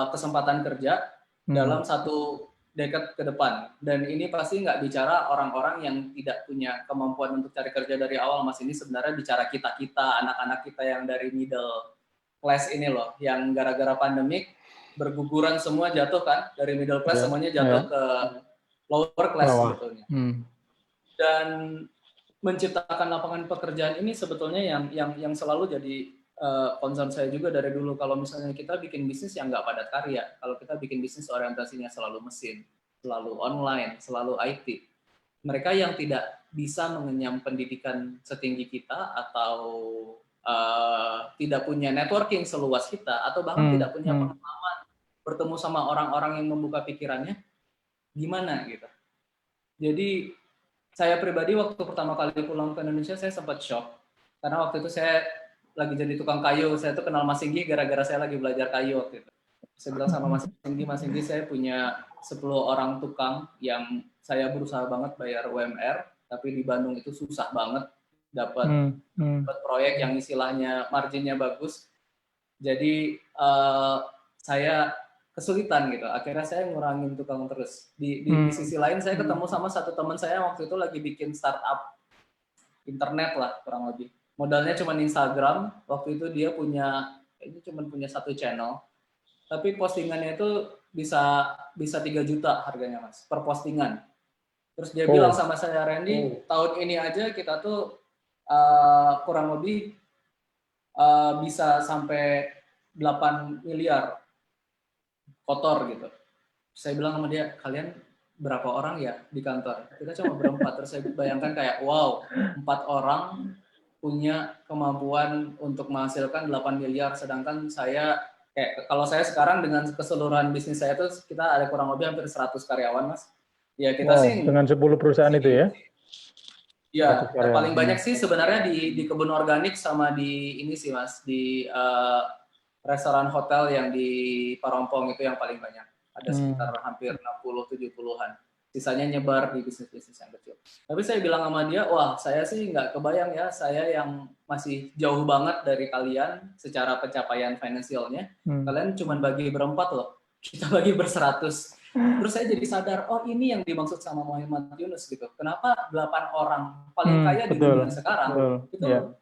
kesempatan kerja dalam satu dekade ke depan. Dan ini pasti nggak bicara orang-orang yang tidak punya kemampuan untuk cari kerja dari awal, Mas. Ini sebenarnya bicara kita-kita, anak-anak kita yang dari middle class ini loh, yang gara-gara pandemik berguguran semua jatuh kan, dari middle class semuanya jatuh ke lower class sebetulnya. Dan menciptakan lapangan pekerjaan ini sebetulnya yang selalu jadi concern saya juga dari dulu. Kalau misalnya kita bikin bisnis yang nggak padat karya, kalau kita bikin bisnis orientasinya selalu mesin, selalu online, selalu IT, mereka yang tidak bisa mengenyam pendidikan setinggi kita atau tidak punya networking seluas kita, atau bahkan tidak punya pengalaman bertemu sama orang-orang yang membuka pikirannya, gimana gitu. Jadi saya pribadi waktu pertama kali pulang ke Indonesia saya sempat shock, karena waktu itu saya lagi jadi tukang kayu. Saya tuh kenal Mas Singgi gara-gara saya lagi belajar kayu waktu itu. Saya bilang sama Mas Singgi, saya punya 10 orang tukang yang saya berusaha banget bayar UMR, tapi di Bandung itu susah banget dapat proyek yang istilahnya marginnya bagus. Jadi saya kesulitan gitu. Akhirnya saya ngurangin tukang terus. Di sisi lain saya ketemu sama satu teman saya waktu itu lagi bikin startup internet lah kurang lebih. Modalnya cuma Instagram. Waktu itu dia cuma punya satu channel. Tapi postingannya itu bisa 3 juta harganya, Mas, per postingan. Terus dia bilang sama saya, Randy, tahun ini aja kita tuh kurang lebih bisa sampai 8 miliar kotor gitu. Saya bilang sama dia, kalian berapa orang ya di kantor? Kita cuma berempat. Terus saya bayangkan kayak, wow, 4 orang punya kemampuan untuk menghasilkan 8 miliar, sedangkan saya, kalau saya sekarang dengan keseluruhan bisnis saya itu kita ada kurang lebih hampir 100 karyawan, Mas. Ya kita sih dengan 10 perusahaan itu ya? Ya, paling banyak sih sebenarnya di kebun organik sama di ini sih, Mas, di restoran hotel yang di Parompong itu yang paling banyak. Ada sekitar hampir 60-70-an. Sisanya nyebar di bisnis-bisnis yang kecil. Tapi saya bilang sama dia, wah saya sih nggak kebayang ya, saya yang masih jauh banget dari kalian secara pencapaian finansialnya. Kalian cuma bagi berempat loh, kita bagi ber-100. Terus saya jadi sadar, oh ini yang dimaksud sama Muhammad Yunus gitu. Kenapa 8 orang paling kaya di dunia sekarang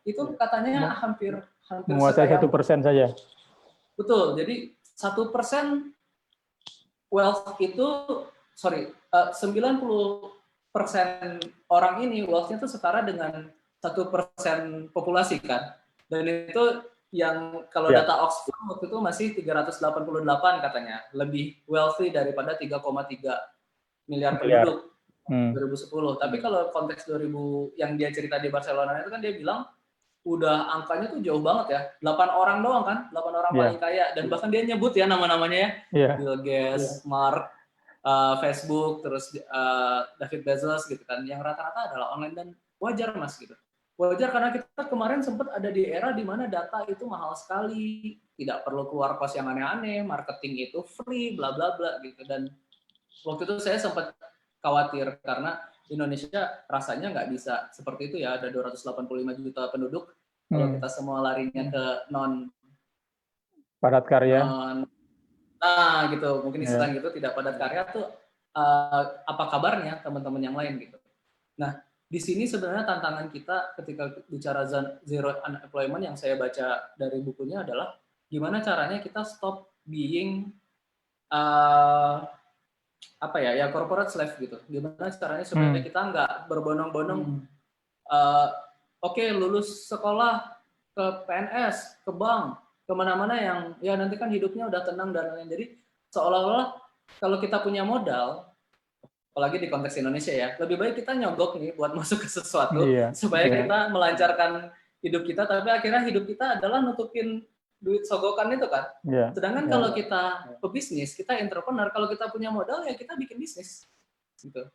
itu katanya hampir menguasai 1% saja. Betul, jadi 1% wealth itu, 90% orang ini wealth-nya itu setara dengan 1% populasi kan. Dan itu yang kalau data Oxford waktu itu masih 388 katanya, lebih wealthy daripada 3,3 miliar penduduk 2010. Tapi kalau konteks 2000 yang dia cerita di Barcelona itu kan dia bilang udah angkanya tuh jauh banget ya, 8 orang doang kan, 8 orang paling kaya, dan bahkan dia nyebut ya nama-namanya ya, Bill Gates, Mark, Facebook, terus David Bezos gitu kan, yang rata-rata adalah online. Dan wajar, Mas, gitu. Wajar karena kita kemarin sempat ada di era di mana data itu mahal sekali, tidak perlu keluar kos yang aneh-aneh, marketing itu free, bla bla bla gitu. Dan waktu itu saya sempat khawatir karena Indonesia rasanya nggak bisa seperti itu ya, ada 285 juta penduduk, kalau kita semua larinya ke non padat karya. Nah gitu, mungkin istilah gitu, tidak padat karya tuh apa kabarnya teman-teman yang lain gitu. Nah di sini sebenarnya tantangan kita ketika bicara zero unemployment yang saya baca dari bukunya adalah gimana caranya kita stop being corporate slave gitu. Gimana caranya supaya kita nggak berbondong-bondong oke, lulus sekolah ke PNS, ke bank, kemana-mana yang ya nanti kan hidupnya udah tenang dan lain-lain. Jadi seolah-olah kalau kita punya modal, apalagi di konteks Indonesia ya, lebih baik kita nyogok nih buat masuk ke sesuatu supaya kita melancarkan hidup kita, tapi akhirnya hidup kita adalah nutupin duit sogokan itu kan. Sedangkan kalau kita pebisnis, kita entrepreneur, kalau kita punya modal ya kita bikin bisnis gitu.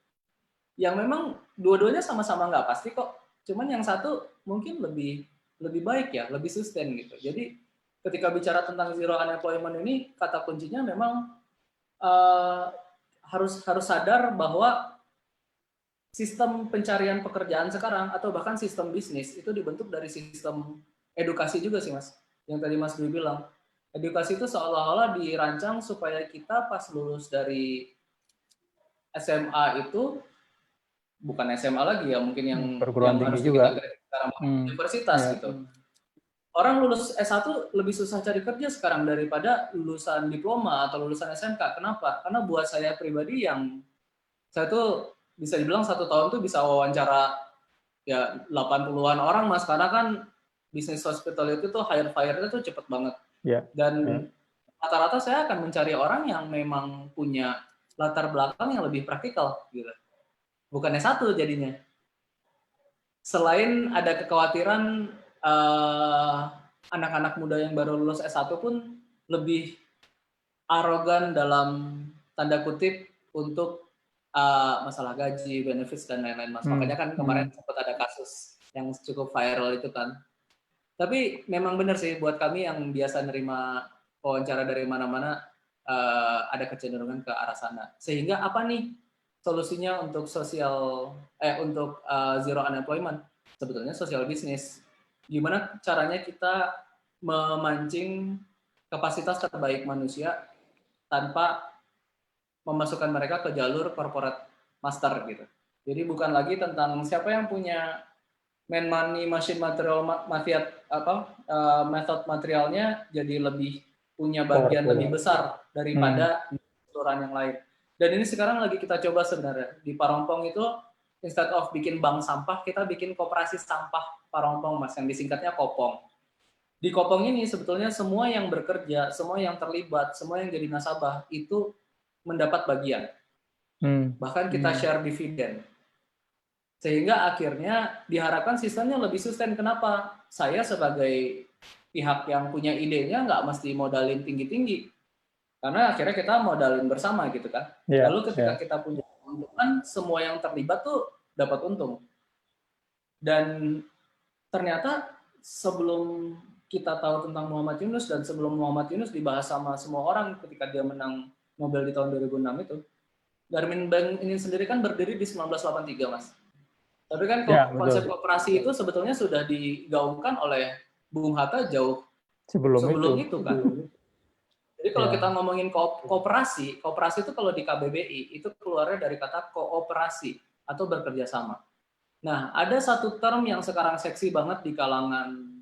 Yang memang dua-duanya sama-sama nggak pasti kok. Cuman yang satu mungkin lebih baik ya, lebih sustain gitu. Jadi ketika bicara tentang zero unemployment ini, kata kuncinya memang harus sadar bahwa sistem pencarian pekerjaan sekarang atau bahkan sistem bisnis itu dibentuk dari sistem edukasi juga sih Mas. Yang tadi Mas Dwi bilang, edukasi itu seolah-olah dirancang supaya kita pas lulus dari SMA itu, bukan SMA lagi ya, mungkin yang perguruan tinggi harus juga sekarang universitas gitu. Orang lulus S1 lebih susah cari kerja sekarang daripada lulusan diploma atau lulusan SMK. Kenapa? Karena buat saya pribadi yang saya tuh bisa dibilang 1 tahun tuh bisa wawancara ya 80-an orang Mas, karena kan bisnis hospitality tuh hire-nya tuh cepet banget. Dan rata-rata saya akan mencari orang yang memang punya latar belakang yang lebih praktikal gitu. Bukan S1 jadinya. Selain ada kekhawatiran anak-anak muda yang baru lulus S1 pun lebih arogan dalam tanda kutip untuk masalah gaji, benefits, dan lain-lain Mas. Makanya kan kemarin sempat ada kasus yang cukup viral itu kan. Tapi memang benar sih buat kami yang biasa nerima wawancara dari mana-mana ada kecenderungan ke arah sana. Sehingga apa nih solusinya untuk zero unemployment? Sebetulnya social business. Gimana caranya kita memancing kapasitas terbaik manusia tanpa memasukkan mereka ke jalur corporate master gitu. Jadi bukan lagi tentang siapa yang punya man money machine material method materialnya jadi lebih punya bagian lebih besar daripada kelurahan yang lain. Dan ini sekarang lagi kita coba sebenarnya di Parompong itu, instead of bikin bank sampah, kita bikin koperasi sampah Parompong Mas, yang disingkatnya Kopong. Di Kopong ini sebetulnya semua yang bekerja, semua yang terlibat, semua yang jadi nasabah itu mendapat bagian. Bahkan kita share dividen. Sehingga akhirnya diharapkan sistemnya lebih sustain. Kenapa? Saya sebagai pihak yang punya idenya nggak mesti modalin tinggi-tinggi. Karena akhirnya kita modalin bersama gitu kan. Lalu ketika kita punya keuntungan, semua yang terlibat tuh dapat untung. Dan ternyata sebelum kita tahu tentang Muhammad Yunus dan sebelum Muhammad Yunus dibahas sama semua orang ketika dia menang Nobel di tahun 2006 itu, Grameen Bank ini sendiri kan berdiri di 1983 Mas. Tapi kan konsep koperasi itu sebetulnya sudah digaungkan oleh Bung Hatta jauh sebelum itu kan. Jadi kalau kita ngomongin kooperasi itu kalau di KBBI itu keluarnya dari kata kooperasi atau bekerja sama. Nah, ada satu term yang sekarang seksi banget di kalangan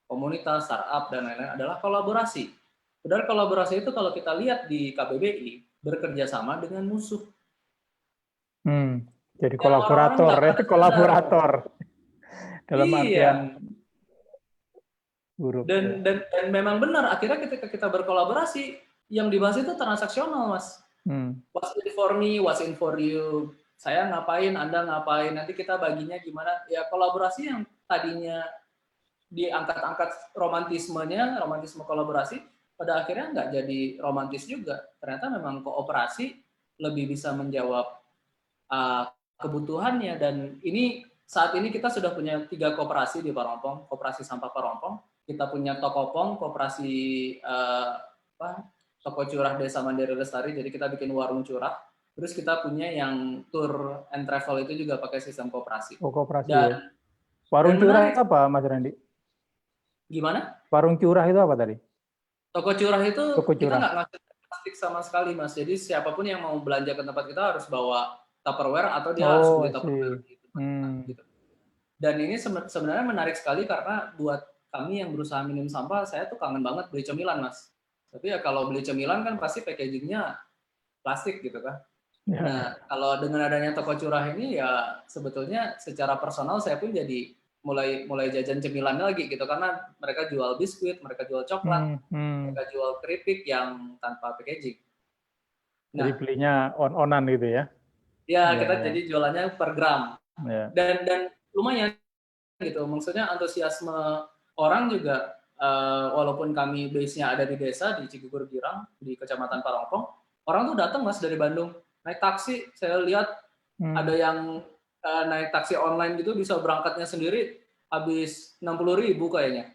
komunitas, startup, dan lain-lain adalah kolaborasi. Padahal kolaborasi itu kalau kita lihat di KBBI, bekerja sama dengan musuh. Jadi kolaborator. Dalam artian buruk. Dan memang benar, akhirnya ketika kita berkolaborasi, yang dibahas itu transaksional, Mas. What's in for me, what's in for you. Saya ngapain, Anda ngapain, nanti kita baginya gimana. Ya kolaborasi yang tadinya diangkat-angkat romantisme kolaborasi, pada akhirnya nggak jadi romantis juga. Ternyata memang kooperasi lebih bisa menjawab kebutuhannya. Dan ini saat ini kita sudah punya 3 koperasi di Parompong, koperasi sampah Parompong. Kita punya Tokopong, koperasi toko curah Desa Mandiri Lestari, jadi kita bikin warung curah. Terus kita punya yang tour and travel itu juga pakai sistem koperasi. Koperasi. Dan warung curah menarik. Apa Mas Randy? Gimana? Warung curah itu apa tadi? Toko curah itu kita nggak ngasih plastik sama sekali Mas. Jadi siapapun yang mau belanja ke tempat kita harus bawa Tupperware atau dia harus beli Tupperware. Gitu. Dan ini sebenarnya menarik sekali karena buat kami yang berusaha minim sampah, saya tuh kangen banget beli cemilan, Mas. Tapi ya kalau beli cemilan kan pasti packagingnya plastik gitu kan. Ya. Nah, kalau dengan adanya toko curah ini ya sebetulnya secara personal saya pun jadi mulai jajan cemilan lagi gitu, karena mereka jual biskuit, mereka jual coklat, mereka jual keripik yang tanpa packaging. Jadi Nah, belinya on-onan gitu ya? ya Ya, kita ya. jadi jualannya per gram. Ya. Dan lumayan gitu, maksudnya antusiasme orang juga, walaupun kami base-nya ada di desa di Cigugur Girang di Kecamatan Parongpong, orang tuh datang Mas dari Bandung naik taksi. Saya lihat ada yang naik taksi online gitu bisa berangkatnya sendiri habis 60.000 kayaknya.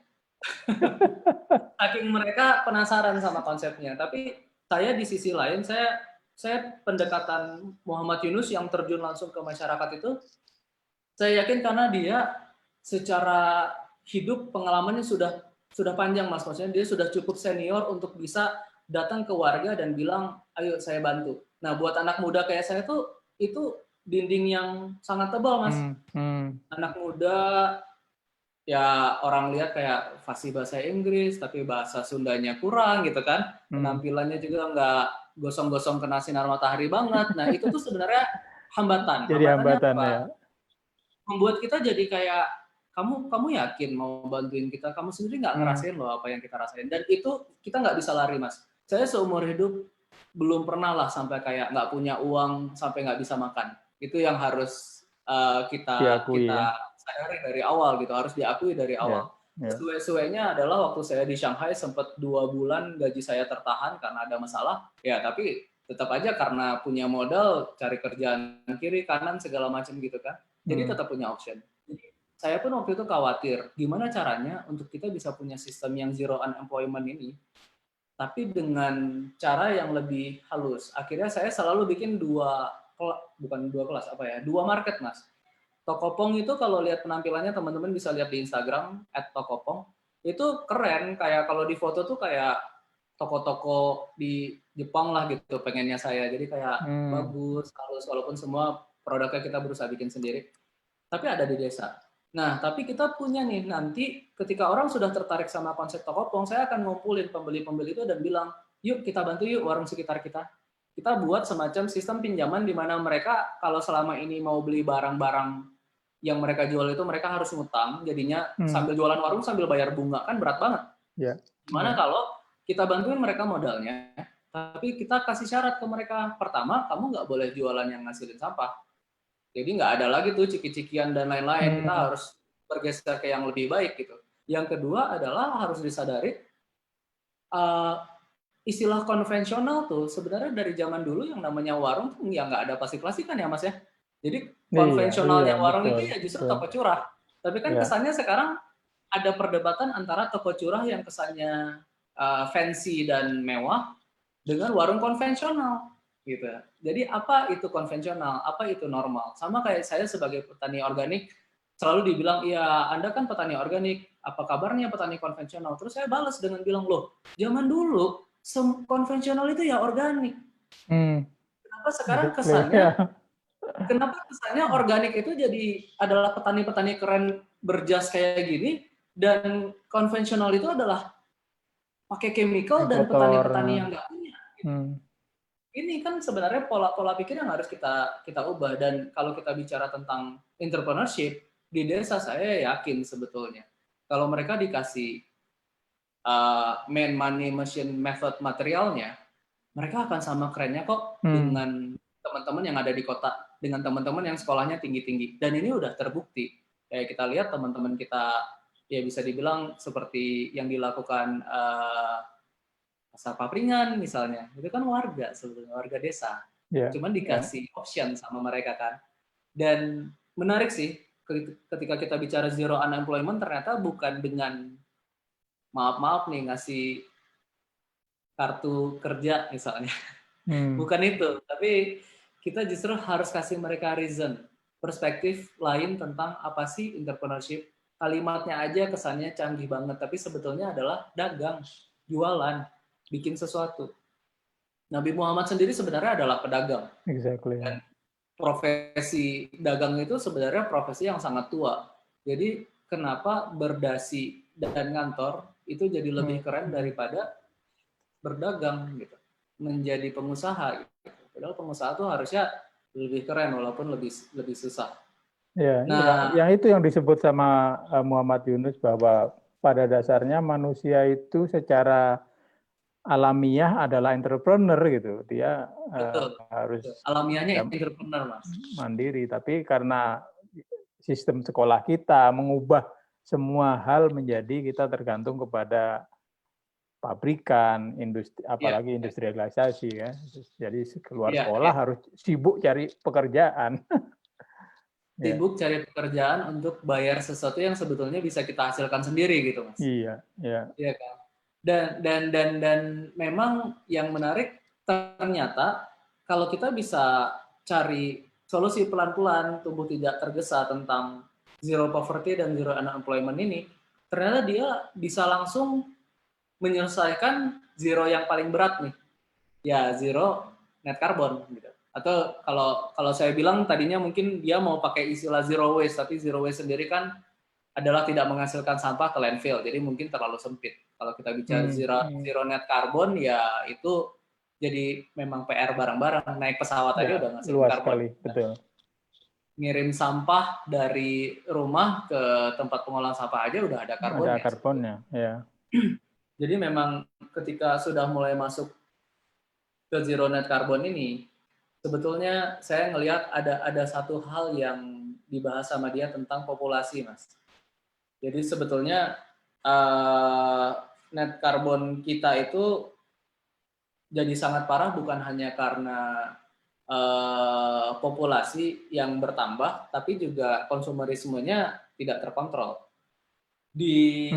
Saking mereka penasaran sama konsepnya. Tapi saya di sisi lain, saya pendekatan Muhammad Yunus yang terjun langsung ke masyarakat itu, saya yakin karena dia secara hidup pengalamannya sudah panjang Mas, maksudnya dia sudah cukup senior untuk bisa datang ke warga dan bilang, ayo saya bantu. Nah buat anak muda kayak saya tuh itu dinding yang sangat tebal Mas. Anak muda ya orang lihat kayak fasih bahasa Inggris tapi bahasa Sundanya kurang gitu kan, penampilannya juga nggak gosong-gosong kena sinar matahari banget. Nah itu tuh sebenarnya hambatan. Jadi Hambatannya hambatan apa? ya. Membuat kita jadi kayak kamu yakin mau bantuin kita, kamu sendiri nggak ngerasain loh apa yang kita rasain, dan itu kita nggak bisa lari Mas. Saya seumur hidup belum pernah lah sampai kayak nggak punya uang sampai nggak bisa makan. Itu yang harus kita Diakui ya. sadari dari awal gitu, harus diakui dari awal. Ya. Suwe-suwenya adalah waktu saya di Shanghai sempat 2 bulan gaji saya tertahan karena ada masalah. Ya tapi tetap aja karena punya modal, cari kerjaan kiri kanan segala macam gitu kan. Jadi tetap punya option. Jadi, saya pun waktu itu khawatir gimana caranya untuk kita bisa punya sistem yang zero unemployment ini, tapi dengan cara yang lebih halus. Akhirnya saya selalu bikin dua market Mas. Tokopong itu kalau lihat penampilannya teman-teman bisa lihat di Instagram @tokopong. Itu keren, kayak kalau di foto tuh kayak toko-toko di Jepang lah gitu pengennya saya. Jadi kayak bagus, halus, walaupun semua produknya kita berusaha bikin sendiri. Tapi ada di desa. Nah, tapi kita punya nih, nanti ketika orang sudah tertarik sama konsep Tokopong, saya akan ngumpulin pembeli-pembeli itu dan bilang, yuk kita bantu yuk warung sekitar kita. Kita buat semacam sistem pinjaman di mana mereka kalau selama ini mau beli barang-barang yang mereka jual itu mereka harus ngutang, jadinya sambil jualan warung sambil bayar bunga, kan berat banget. Yeah. Gimana kalau kita bantuin mereka modalnya, tapi kita kasih syarat ke mereka. Pertama, kamu nggak boleh jualan yang ngasilin sampah. Jadi nggak ada lagi tuh ciki-cikian dan lain-lain. Kita harus bergeser ke yang lebih baik gitu. Yang kedua adalah harus disadari istilah konvensional tuh sebenarnya dari zaman dulu yang namanya warung tuh ya nggak ada plastik-plastikan ya Mas ya. Jadi konvensionalnya warung betul, itu ya justru toko curah. Tapi kan kesannya sekarang ada perdebatan antara toko curah yang kesannya fancy dan mewah dengan warung konvensional gitu. Jadi apa itu konvensional, apa itu normal? Sama kayak saya sebagai petani organik selalu dibilang, iya Anda kan petani organik, apa kabarnya petani konvensional? Terus saya balas dengan bilang, loh zaman dulu konvensional itu ya organik. Kenapa sekarang kesannya organik itu jadi adalah petani-petani keren berjas kayak gini, dan konvensional itu adalah pakai chemical dan petani-petani yang nggak punya. Gitu. Ini kan sebenarnya pola pikir yang harus kita ubah. Dan kalau kita bicara tentang entrepreneurship di desa, saya yakin sebetulnya kalau mereka dikasih man money machine method materialnya, mereka akan sama kerennya kok dengan teman-teman yang ada di kota, dengan teman-teman yang sekolahnya tinggi-tinggi. Dan ini udah terbukti. Kayak kita lihat teman-teman kita ya bisa dibilang seperti yang dilakukan Pasar Papringan misalnya, itu kan warga sebetulnya, warga desa. Cuman dikasih option sama mereka kan. Dan menarik sih, ketika kita bicara zero unemployment, ternyata bukan dengan maaf nih ngasih kartu kerja misalnya. Bukan itu, tapi kita justru harus kasih mereka reason, perspektif lain tentang apa sih entrepreneurship. Kalimatnya aja kesannya canggih banget, tapi sebetulnya adalah dagang, jualan, bikin sesuatu. Nabi Muhammad sendiri sebenarnya adalah pedagang. Exactly. Dan profesi dagang itu sebenarnya profesi yang sangat tua. Jadi kenapa berdasi dan ngantor itu jadi lebih keren daripada berdagang gitu, menjadi pengusaha gitu. Padahal pengusaha tuh harusnya lebih keren walaupun lebih susah. Ya, Nah, yang itu yang disebut sama Muhammad Yunus bahwa pada dasarnya manusia itu secara alamiah adalah entrepreneur gitu. Dia betul. harus Alamiahnya ya, entrepreneur, Mas. mandiri, tapi karena sistem sekolah kita mengubah semua hal menjadi kita tergantung kepada pabrikan, industri, apalagi industrialisasi ya. Jadi keluar sekolah harus sibuk cari pekerjaan. Sibuk cari pekerjaan untuk bayar sesuatu yang sebetulnya bisa kita hasilkan sendiri gitu, Mas. Iya, iya. Iya kan. Dan memang yang menarik ternyata kalau kita bisa cari solusi pelan-pelan, tumbuh tidak tergesa tentang zero poverty dan zero unemployment ini, ternyata dia bisa langsung menyelesaikan zero yang paling berat nih. Ya, zero net carbon gitu. Atau kalau saya bilang tadinya mungkin dia mau pakai istilah zero waste, tapi zero waste sendiri kan adalah tidak menghasilkan sampah ke landfill, jadi mungkin terlalu sempit. Kalau kita bicara zero net carbon, ya itu jadi memang PR bareng-bareng. Naik pesawat aja udah ngasih luas karbon. sekali, betul. Ngirim sampah dari rumah ke tempat pengolahan sampah aja udah ada karbonnya. Ada karbonnya, ya. Jadi memang ketika sudah mulai masuk ke zero net carbon ini, sebetulnya saya ngelihat ada satu hal yang dibahas sama dia tentang populasi, Mas. Jadi sebetulnya net carbon kita itu jadi sangat parah bukan hanya karena populasi yang bertambah, tapi juga konsumerismenya tidak terkontrol. Di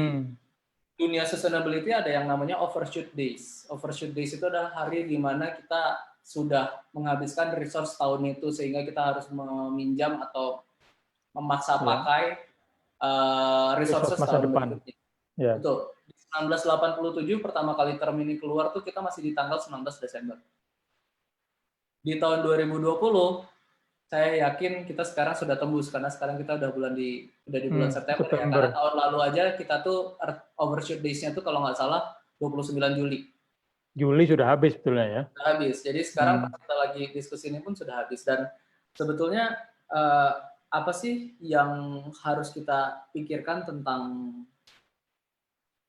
dunia sustainability ada yang namanya overshoot days. Overshoot days itu adalah hari di mana kita sudah menghabiskan resource tahun itu sehingga kita harus meminjam atau memaksa pakai resources masa tahun depan. berikutnya. Ya. Betul. Di 1987 pertama kali term ini keluar tuh kita masih di tanggal 19 Desember. Di tahun 2020 saya yakin kita sekarang sudah tembus karena sekarang kita udah di bulan September. Ya. Karena tahun lalu aja kita tuh overshoot days-nya tuh kalau nggak salah 29 Juli. Juli sudah habis sebetulnya ya. Sudah habis. Jadi sekarang kita lagi diskusi ini pun sudah habis dan sebetulnya apa sih yang harus kita pikirkan tentang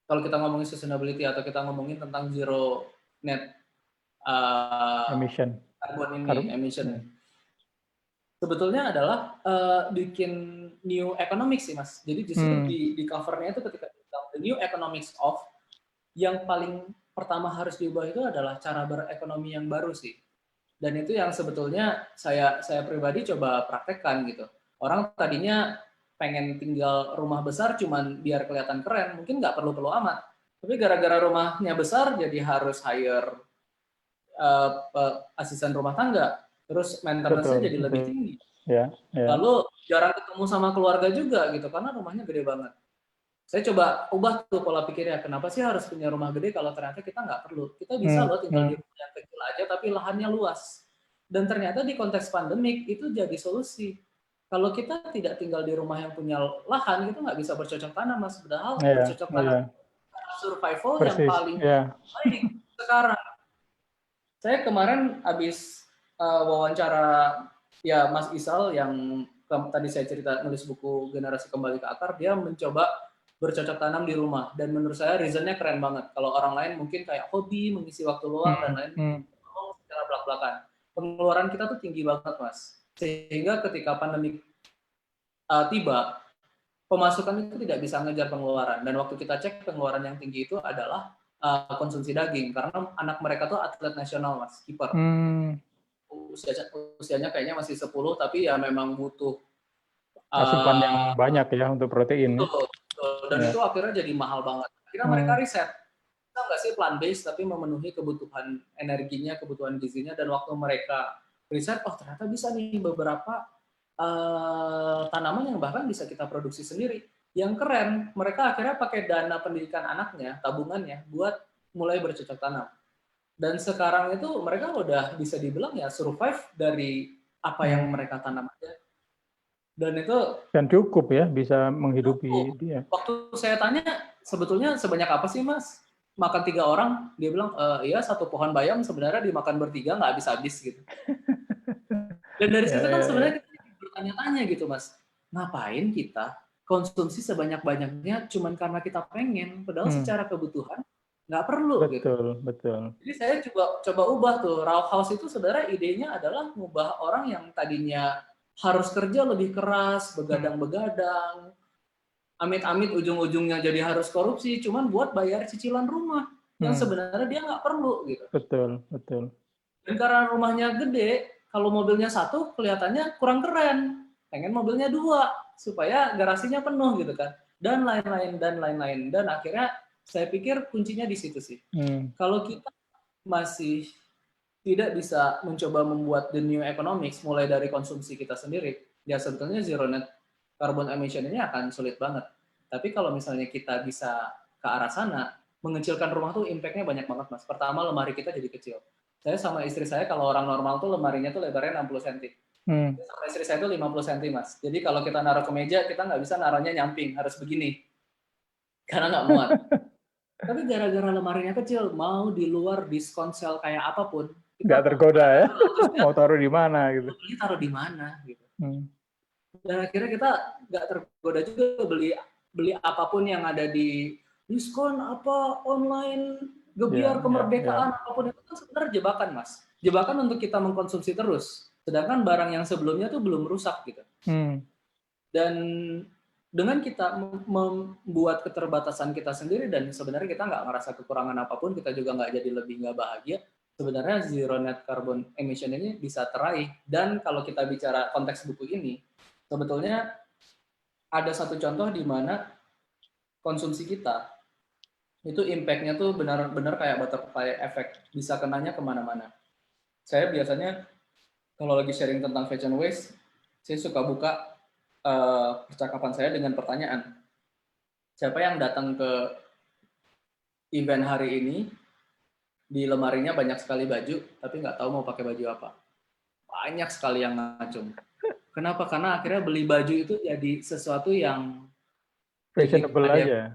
kalau kita ngomongin sustainability atau kita ngomongin tentang zero net emission emission. Sebetulnya adalah bikin new economics sih, Mas. Jadi justru di covernya itu ketika the new economics of yang paling pertama harus diubah itu adalah cara berekonomi yang baru sih. Dan itu yang sebetulnya saya pribadi coba praktekkan gitu. Orang tadinya pengen tinggal rumah besar cuman biar kelihatan keren, mungkin nggak perlu amat. Tapi gara-gara rumahnya besar jadi harus hire asisten rumah tangga. Terus maintenance-nya jadi lebih tinggi. Ya. Lalu jarang ketemu sama keluarga juga gitu karena rumahnya gede banget. Saya coba ubah tuh pola pikirnya. Kenapa sih harus punya rumah gede kalau ternyata kita nggak perlu? Kita bisa loh tinggal di rumah yang kecil aja tapi lahannya luas. Dan ternyata di konteks pandemik itu jadi solusi. Kalau kita tidak tinggal di rumah yang punya lahan, kita nggak bisa bercocok tanam, Mas. Padahal bercocok tanam survival yang paling baik sekarang. Saya kemarin habis wawancara ya Mas Isal yang tadi saya cerita nulis buku Generasi Kembali ke Akar, dia mencoba bercocok tanam di rumah dan menurut saya reasonnya keren banget. Kalau orang lain mungkin kayak hobi, mengisi waktu luang dan lain secara belak-belakan. Pengeluaran kita tuh tinggi banget, Mas. Sehingga ketika pandemi tiba, pemasukan itu tidak bisa ngejar pengeluaran. Dan waktu kita cek pengeluaran yang tinggi itu adalah konsumsi daging karena anak mereka tuh atlet nasional, Mas, kiper. Usianya kayaknya masih 10 tapi ya memang butuh asupan yang banyak ya untuk protein. Betul. Dan itu akhirnya jadi mahal banget. Akhirnya mereka riset, bisa nggak sih plant based tapi memenuhi kebutuhan energinya, kebutuhan gizinya, dan waktu mereka riset, oh ternyata bisa nih beberapa tanaman yang bahkan bisa kita produksi sendiri. Yang keren, mereka akhirnya pakai dana pendidikan anaknya, tabungannya, buat mulai bercocok tanam. Dan sekarang itu mereka udah bisa dibilang ya survive dari apa yang mereka tanam aja. Dan itu cukup ya bisa menghidupi dia. Waktu saya tanya sebetulnya sebanyak apa sih Mas? Makan 3 orang, dia bilang, iya 1 pohon bayam sebenarnya dimakan bertiga nggak habis-habis gitu. Dan dari situ kan sebenarnya kita bertanya-tanya gitu Mas, ngapain kita konsumsi sebanyak-banyaknya cuman karena kita pengen, padahal secara kebutuhan nggak perlu gitu. Betul. Jadi saya coba ubah tuh, Rauh House itu sebenarnya idenya adalah ngubah orang yang tadinya harus kerja lebih keras, begadang-begadang, amit-amit ujung-ujungnya jadi harus korupsi, cuman buat bayar cicilan rumah yang sebenarnya dia nggak perlu gitu. Betul. Dan karena rumahnya gede, kalau mobilnya 1 kelihatannya kurang keren, pengen mobilnya 2 supaya garasinya penuh gitu kan, dan lain-lain. Dan akhirnya saya pikir kuncinya di situ sih. Kalau kita masih tidak bisa mencoba membuat the new economics mulai dari konsumsi kita sendiri, ya sebetulnya zero net carbon emission ini akan sulit banget. Tapi kalau misalnya kita bisa ke arah sana, mengecilkan rumah tuh impact-nya banyak banget Mas. Pertama, lemari kita jadi kecil. Saya sama istri saya kalau orang normal tuh lemarinya tuh lebarnya 60 cm. Sama istri saya tuh 50 cm Mas. Jadi kalau kita naruh ke meja, kita nggak bisa naruhnya nyamping, harus begini. Karena nggak muat. Tapi gara-gara lemarinya kecil, mau di luar diskon sale kayak apapun, Nggak tergoda ya, mau taruh di mana gitu. Beli taruh di mana gitu. Dan akhirnya kita nggak tergoda juga beli apapun yang ada di diskon apa online, gebiar kemerdekaan apapun itu kan sebenarnya jebakan Mas. Jebakan untuk kita mengkonsumsi terus. Sedangkan barang yang sebelumnya tuh belum rusak gitu. Dan dengan kita membuat keterbatasan kita sendiri dan sebenarnya kita nggak ngerasa kekurangan apapun, kita juga nggak jadi lebih nggak bahagia, sebenarnya zero net carbon emission ini bisa teraih. Dan kalau kita bicara konteks buku ini, sebetulnya ada satu contoh di mana konsumsi kita itu impact-nya tuh benar-benar kayak butterfly effect, bisa kenanya kemana-mana. Saya biasanya kalau lagi sharing tentang fashion waste, saya suka buka percakapan saya dengan pertanyaan, siapa yang datang ke event hari ini, di lemarinya banyak sekali baju, tapi nggak tahu mau pakai baju apa. Banyak sekali yang ngacung. Kenapa? Karena akhirnya beli baju itu jadi sesuatu yang fashionable aja.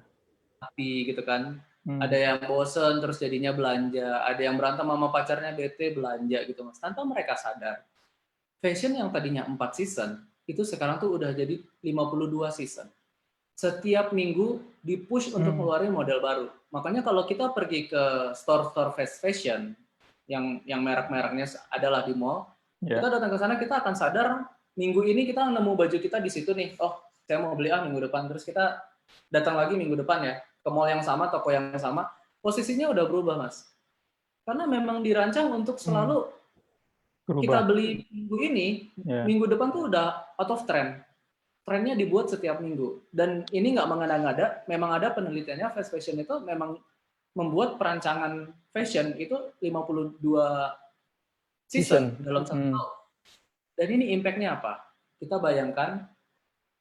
Tapi gitu kan. Ada yang bosen terus jadinya belanja, ada yang berantem sama pacarnya bete belanja gitu Mas. Tanpa mereka sadar. Fashion yang tadinya 4 season, itu sekarang tuh udah jadi 52 season. Setiap minggu di-push untuk ngeluarin model baru. Makanya kalau kita pergi ke store-store fast fashion yang merek-mereknya adalah di mall, kita datang ke sana kita akan sadar minggu ini kita nemu baju kita di situ nih. Oh, saya mau beli minggu depan, terus kita datang lagi minggu depan ya ke mall yang sama, toko yang sama, posisinya udah berubah Mas. Karena memang dirancang untuk selalu kita beli minggu ini, minggu depan tuh udah out of trend. Trennya dibuat setiap minggu. Dan ini nggak mengada-ngada, memang ada penelitiannya, fast fashion itu memang membuat perancangan fashion itu 52 season dalam satu tahun. Dan ini impact-nya apa? Kita bayangkan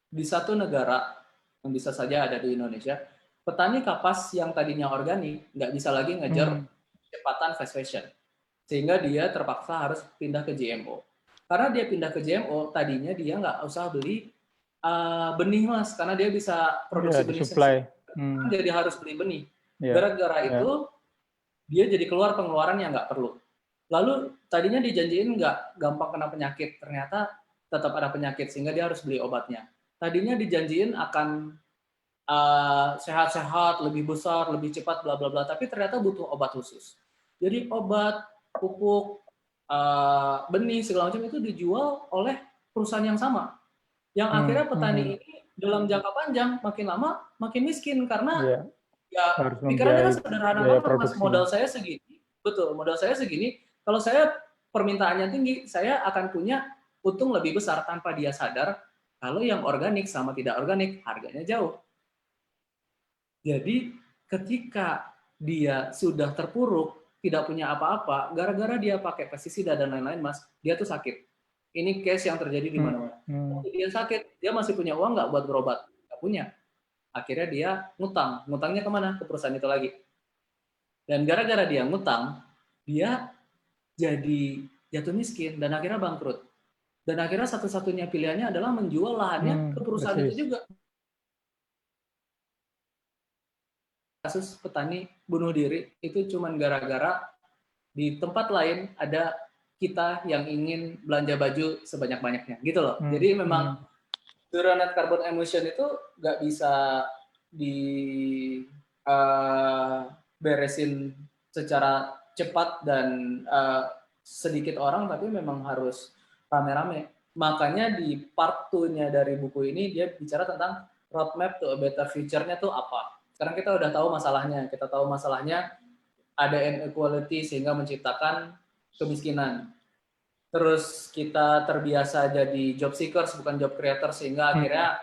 di satu negara yang bisa saja ada di Indonesia, petani kapas yang tadinya organik nggak bisa lagi ngejar kecepatan fast fashion. Sehingga dia terpaksa harus pindah ke GMO. Karena dia pindah ke GMO, tadinya dia nggak usah beli benih Mas, karena dia bisa produksi benih sendiri. Jadi harus beli benih. Gara-gara itu, dia jadi keluar pengeluaran yang nggak perlu. Lalu tadinya dijanjiin nggak gampang kena penyakit, ternyata tetap ada penyakit, sehingga dia harus beli obatnya. Tadinya dijanjiin akan sehat-sehat, lebih besar, lebih cepat, bla bla bla, tapi ternyata butuh obat khusus. Jadi obat, pupuk, benih segala macam itu dijual oleh perusahaan yang sama. Yang akhirnya petani ini dalam jangka panjang makin lama makin miskin karena pikirannya kan sederhana banget Mas, modal saya segini, betul, modal saya segini, kalau saya permintaannya tinggi, saya akan punya untung lebih besar tanpa dia sadar kalau yang organik sama tidak organik harganya jauh. Jadi ketika dia sudah terpuruk, tidak punya apa-apa, gara-gara dia pakai pestisida dan lain-lain Mas, dia tuh sakit. Ini case yang terjadi di mana-mana. Dia sakit, dia masih punya uang nggak buat berobat? Nggak punya. Akhirnya dia ngutang. Ngutangnya kemana? Ke perusahaan itu lagi. Dan gara-gara dia ngutang, dia jadi jatuh miskin dan akhirnya bangkrut. Dan akhirnya satu-satunya pilihannya adalah menjual lahannya ke perusahaan itu juga. kasus petani bunuh diri itu cuma gara-gara di tempat lain ada kita yang ingin belanja baju sebanyak-banyaknya gitu loh. Jadi memang zero net carbon emission itu nggak bisa beresin secara cepat dan sedikit orang, tapi memang harus rame-rame. Makanya di part 2-nya dari buku ini dia bicara tentang roadmap to a better future-nya tuh apa. Sekarang kita udah tahu masalahnya. Kita tahu masalahnya ada inequality sehingga menciptakan kemiskinan. Terus kita terbiasa jadi job seekers bukan job creators sehingga akhirnya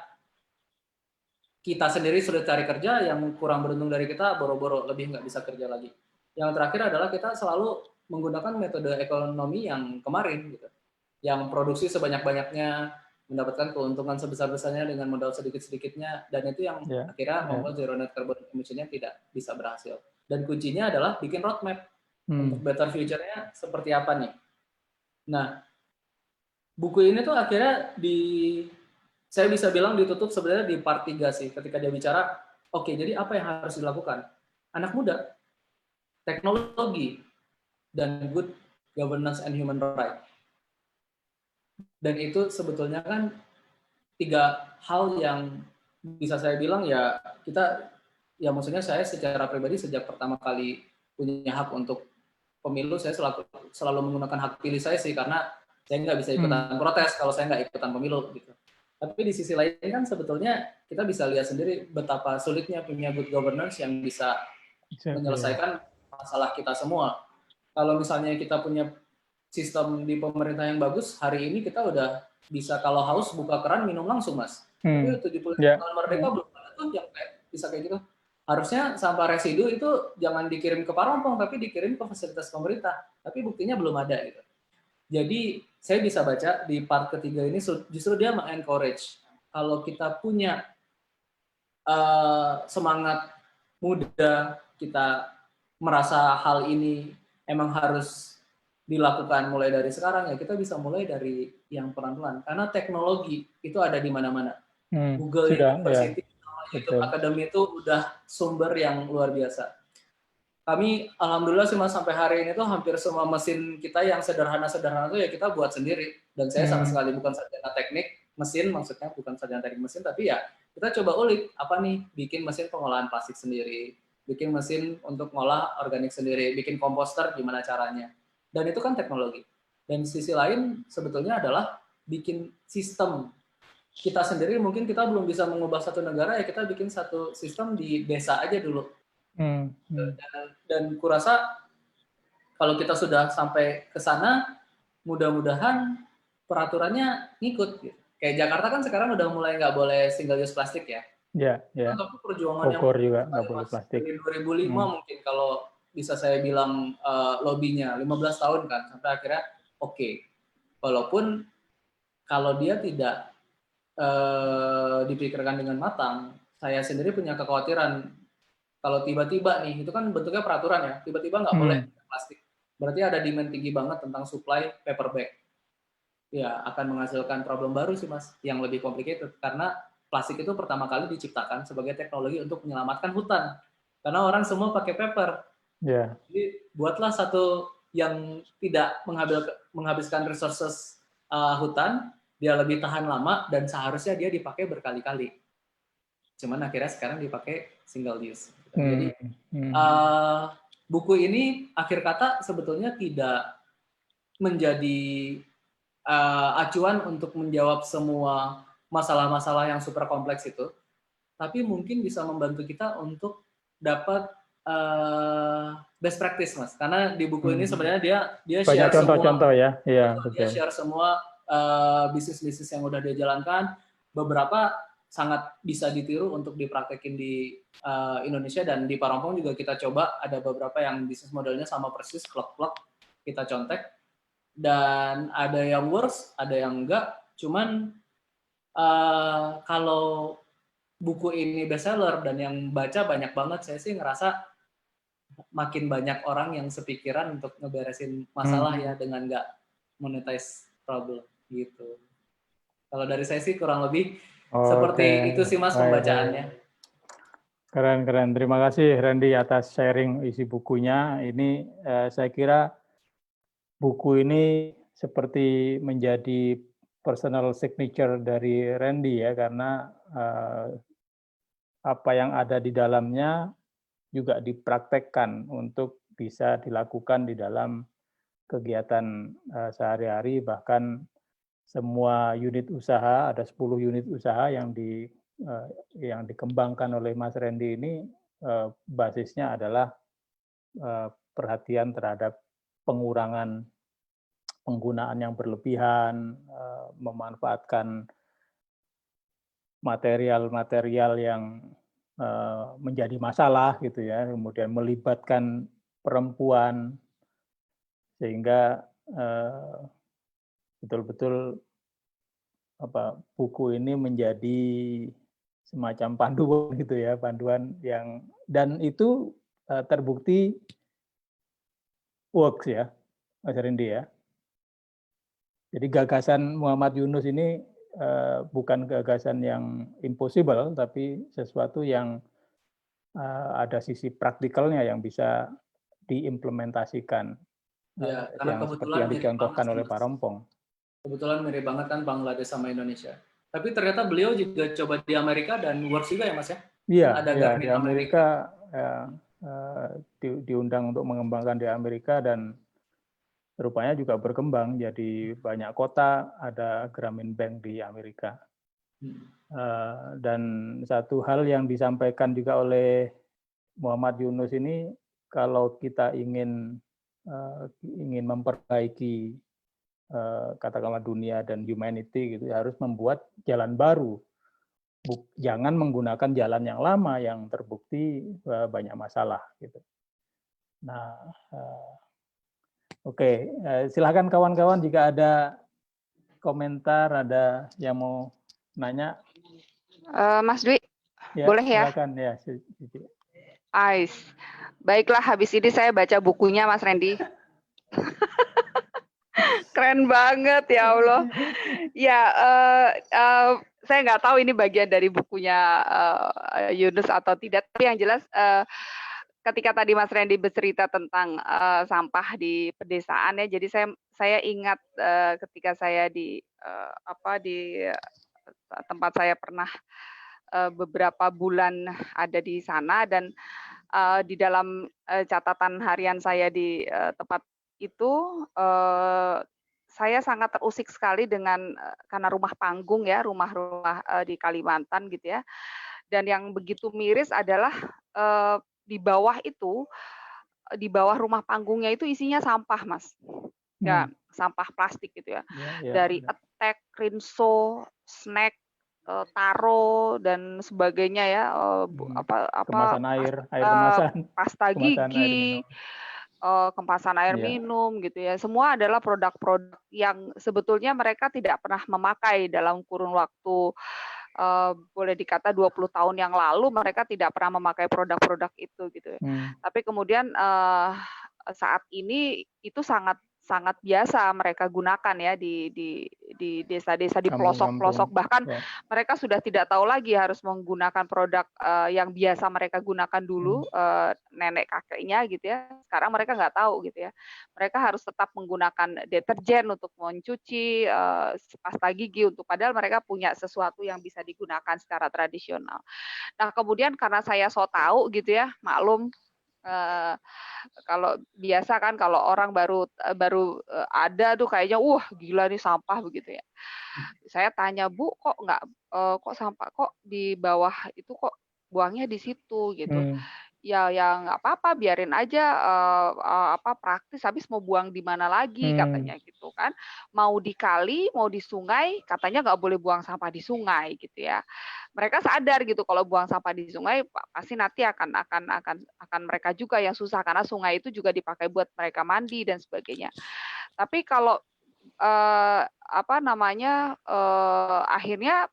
kita sendiri sudah cari kerja, yang kurang beruntung dari kita boro-boro lebih nggak bisa kerja lagi. Yang terakhir adalah kita selalu menggunakan metode ekonomi yang kemarin gitu, yang produksi sebanyak-banyaknya, mendapatkan keuntungan sebesar-besarnya dengan modal sedikit-sedikitnya, dan itu yang akhirnya membuat zero net carbon emission-nya tidak bisa berhasil. Dan kuncinya adalah bikin roadmap untuk better future-nya seperti apa nih. Nah, buku ini tuh akhirnya saya bisa bilang ditutup sebenarnya di part 3 sih, ketika dia bicara, oke, jadi apa yang harus dilakukan? Anak muda, teknologi, dan good governance and human right. Dan itu sebetulnya kan 3 hal yang bisa saya bilang ya kita, ya maksudnya saya secara pribadi sejak pertama kali punya hak untuk pemilu, saya selalu menggunakan hak pilih saya sih, karena saya nggak bisa ikutan protes kalau saya nggak ikutan pemilu gitu. Tapi di sisi lain kan sebetulnya kita bisa lihat sendiri betapa sulitnya punya good governance yang bisa menyelesaikan masalah kita semua. Kalau misalnya kita punya sistem di pemerintah yang bagus, hari ini kita udah bisa kalau haus buka keran minum langsung, Mas. Tapi 75 tahun merdeka belum ada tuh yang bisa kayak gitu. Harusnya sampah residu itu jangan dikirim ke Parompong, tapi dikirim ke fasilitas pemerintah. Tapi buktinya belum ada gitu. Jadi saya bisa baca di part ketiga ini justru dia mengencourage kalau kita punya semangat muda, kita merasa hal ini emang harus dilakukan mulai dari sekarang, ya kita bisa mulai dari yang pelan-pelan, karena teknologi itu ada di mana-mana. Google University, YouTube Academy itu udah sumber yang luar biasa. Kami alhamdulillah sih Mas, sampai hari ini tuh hampir semua mesin kita yang sederhana-sederhana tuh ya kita buat sendiri. Dan saya sama sekali bukan sarjana teknik mesin, maksudnya bukan sarjana teknik mesin, tapi ya kita coba ulik apa nih, bikin mesin pengolahan plastik sendiri, bikin mesin untuk ngolah organik sendiri, bikin komposter gimana caranya. Dan itu kan teknologi. Dan sisi lain sebetulnya adalah bikin sistem kita sendiri. Mungkin kita belum bisa mengubah satu negara, ya kita bikin satu sistem di desa aja dulu. Dan kurasa kalau kita sudah sampai ke sana, mudah-mudahan peraturannya ngikut. Gitu. Kayak Jakarta kan sekarang udah mulai nggak boleh single use plastik ya. Tapi perjuangan Bogor juga nggak boleh plastik. Dari 2005 mungkin kalau bisa saya bilang lobbynya 15 tahun kan, sampai akhirnya oke. Walaupun kalau dia tidak dipikirkan dengan matang, saya sendiri punya kekhawatiran. Kalau tiba-tiba nih, itu kan bentuknya peraturan ya, tiba-tiba nggak boleh plastik. Berarti ada demand tinggi banget tentang supply paper bag. Ya, akan menghasilkan problem baru sih Mas, yang lebih complicated. Karena plastik itu pertama kali diciptakan sebagai teknologi untuk menyelamatkan hutan. Karena orang semua pakai paper. Jadi buatlah satu yang tidak menghabiskan resources hutan, dia lebih tahan lama, dan seharusnya dia dipakai berkali-kali. Cuman akhirnya sekarang dipakai single use. Jadi buku ini akhir kata sebetulnya tidak menjadi acuan untuk menjawab semua masalah-masalah yang super kompleks itu, tapi mungkin bisa membantu kita untuk dapat best practice, Mas. Karena di buku ini sebenarnya dia share contoh-contoh ya, dia share semua bisnis-bisnis yang udah dia jalankan. Beberapa sangat bisa ditiru untuk dipraktekin di Indonesia, dan di Parompong juga kita coba ada beberapa yang bisnis modelnya sama persis, klub-klub kita contek, dan ada yang works, ada yang enggak. Cuman kalau buku ini bestseller dan yang baca banyak banget, saya sih ngerasa makin banyak orang yang sepikiran untuk ngeberesin masalah ya dengan nggak monetize problem gitu. Kalau dari saya sih kurang lebih seperti itu sih Mas pembacaannya. Keren. Terima kasih Randy atas sharing isi bukunya. Ini saya kira buku ini seperti menjadi personal signature dari Randy ya, karena apa yang ada di dalamnya juga dipraktekkan untuk bisa dilakukan di dalam kegiatan sehari-hari, bahkan semua unit usaha, ada 10 unit usaha yang dikembangkan oleh Mas Randy ini basisnya adalah perhatian terhadap pengurangan penggunaan yang berlebihan, memanfaatkan material-material yang menjadi masalah gitu ya, kemudian melibatkan perempuan sehingga betul-betul buku ini menjadi semacam panduan gitu ya, panduan yang dan itu terbukti works ya, Mas Rendy ya. Jadi gagasan Muhammad Yunus ini bukan gagasan yang impossible, tapi sesuatu yang ada sisi praktikalnya yang bisa diimplementasikan, Ya, karena yang seperti kebetulan yang mirip banget dicontohkan sih, oleh Mas. Pak Rompong. Kebetulan mirip banget kan Bangladesh sama Indonesia. Tapi ternyata beliau juga coba di Amerika dan works juga ya, Mas ya? Iya, Kan ada di Garmin Amerika Amerika. diundang untuk mengembangkan di Amerika dan rupanya juga berkembang jadi banyak kota ada Grameen Bank di Amerika. Dan satu hal yang disampaikan juga oleh Muhammad Yunus ini, kalau kita ingin memperbaiki katakanlah dunia dan humanity gitu, harus membuat jalan baru. Jangan menggunakan jalan yang lama yang terbukti banyak masalah gitu. Nah, oke, silakan kawan-kawan jika ada komentar, ada yang mau nanya. Mas Dwi, Ya, boleh ya? silakan ya. Ais. Baiklah, habis ini saya baca bukunya Mas Randy. Keren banget ya Allah. Ya, saya nggak tahu ini bagian dari bukunya Yunus atau tidak. Tapi yang jelas ketika tadi Mas Randy bercerita tentang sampah di pedesaan ya, jadi saya ingat ketika saya di tempat saya pernah beberapa bulan ada di sana, dan di dalam catatan harian saya di tempat itu saya sangat terusik sekali dengan karena rumah panggung ya, rumah-rumah di Kalimantan gitu ya. Dan yang begitu miris adalah di bawah itu, di bawah rumah panggungnya itu isinya sampah, Mas. Ya, sampah plastik gitu ya. Dari Attack, Rinso, Snack, Taro dan sebagainya ya, kemasan air kemasan, pasta gigi, kemasan air minum gitu ya. Semua adalah produk-produk yang sebetulnya mereka tidak pernah memakai dalam kurun waktu boleh dikata 20 tahun yang lalu mereka tidak pernah memakai produk-produk itu gitu ya. Tapi kemudian saat ini itu sangat biasa mereka gunakan ya di desa-desa, di pelosok-pelosok, bahkan mereka sudah tidak tahu lagi harus menggunakan produk yang biasa mereka gunakan dulu nenek kakeknya gitu ya. Sekarang mereka nggak tahu gitu ya. Mereka harus tetap menggunakan deterjen untuk mencuci, pasta gigi untuk, padahal mereka punya sesuatu yang bisa digunakan secara tradisional. Nah kemudian karena saya so tahu gitu ya, maklum. Kalau biasa kan kalau orang baru ada tuh kayaknya gila nih sampah begitu ya. Saya tanya, Bu, kok nggak kok sampah kok di bawah itu kok buangnya di situ gitu. Ya nggak apa-apa, biarin aja praktis, habis mau buang di mana lagi katanya gitu kan. Mau di kali, mau di sungai, katanya nggak boleh buang sampah di sungai gitu ya. Mereka sadar gitu kalau buang sampah di sungai pasti nanti akan mereka juga yang susah, karena sungai itu juga dipakai buat mereka mandi dan sebagainya. Tapi kalau akhirnya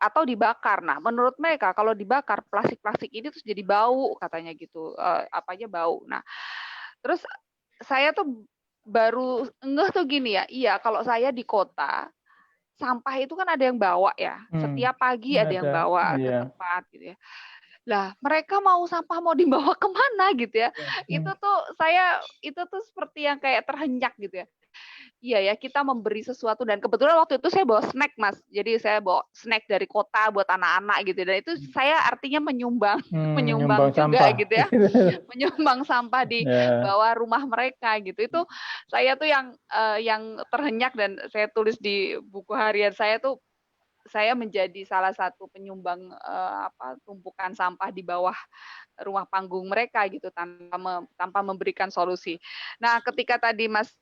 atau dibakar. Nah, menurut mereka kalau dibakar plastik-plastik ini terus jadi bau katanya gitu, bau. Nah, terus saya tuh baru ngeh tuh gini ya, iya kalau saya di kota sampah itu kan ada yang bawa ya, setiap pagi ada yang bawa ke tempat gitu ya. Lah, mereka sampah mau dibawa kemana gitu ya. Itu tuh seperti yang kayak terhenyak gitu ya. Iya ya, kita memberi sesuatu dan kebetulan waktu itu saya bawa snack, Mas. Jadi saya bawa snack dari kota buat anak-anak gitu dan itu saya artinya menyumbang menyumbang Nyumbang juga sampah. gitu ya. Menyumbang sampah di Ya. bawah rumah mereka gitu. Itu saya tuh yang terhenyak dan saya tulis di buku harian saya tuh saya menjadi salah satu penyumbang tumpukan sampah di bawah rumah panggung mereka gitu tanpa memberikan solusi. Nah, ketika tadi Mas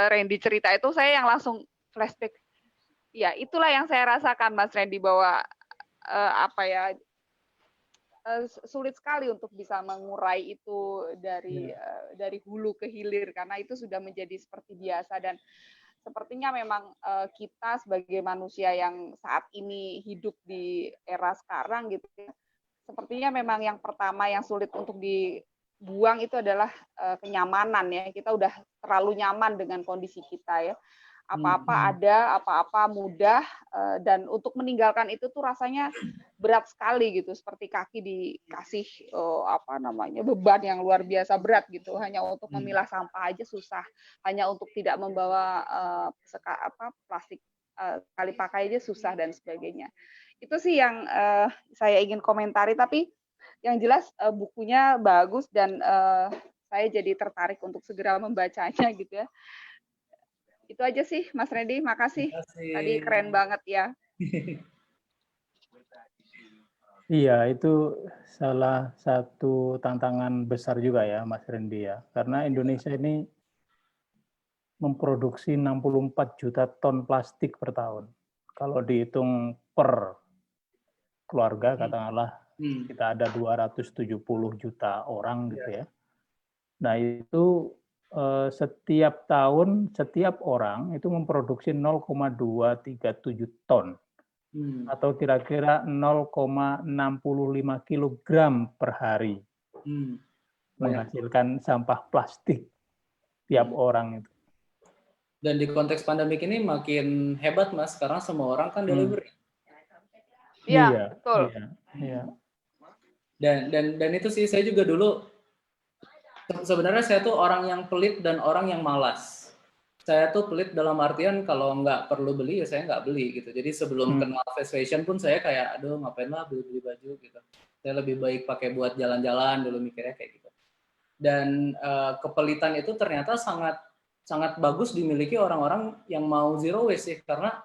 Randy cerita itu saya yang langsung flashback. Ya, itulah yang saya rasakan Mas Randy bahwa sulit sekali untuk bisa mengurai itu dari hulu ke hilir karena itu sudah menjadi seperti biasa dan sepertinya memang kita sebagai manusia yang saat ini hidup di era sekarang gitu ya, sepertinya memang yang pertama yang sulit untuk dibuang itu adalah kenyamanan ya. Kita udah terlalu nyaman dengan kondisi kita ya. Apa-apa ada, apa-apa mudah, dan untuk meninggalkan itu tuh rasanya berat sekali gitu. Seperti kaki dikasih beban yang luar biasa berat gitu. Hanya untuk memilah sampah aja susah. Hanya untuk tidak membawa plastik kali pakai aja susah dan sebagainya. Itu sih yang saya ingin komentari. Tapi yang jelas bukunya bagus dan saya jadi tertarik untuk segera membacanya gitu ya. Itu aja sih, Mas Randy. Makasih. Tadi keren banget ya. Iya, itu salah satu tantangan besar juga ya, Mas Randy ya. Karena Indonesia ini memproduksi 64 juta ton plastik per tahun. Kalau dihitung per keluarga, katakanlah kita ada 270 juta orang gitu ya. Nah, itu setiap tahun, setiap orang itu memproduksi 0,237 ton. Atau kira-kira 0,65 kilogram per hari. Menghasilkan sampah plastik tiap orang itu. Dan di konteks pandemik ini makin hebat, Mas, karena semua orang kan delivery. Iya, betul. Iya. Dan itu sih saya juga dulu sebenarnya saya tuh orang yang pelit dan orang yang malas. Saya tuh pelit dalam artian kalau nggak perlu beli ya saya nggak beli gitu. Jadi sebelum kenal fast fashion pun saya kayak aduh ngapain lah beli baju gitu. Saya lebih baik pakai buat jalan-jalan dulu mikirnya kayak gitu. Dan kepelitan itu ternyata sangat bagus dimiliki orang-orang yang mau zero waste sih, karena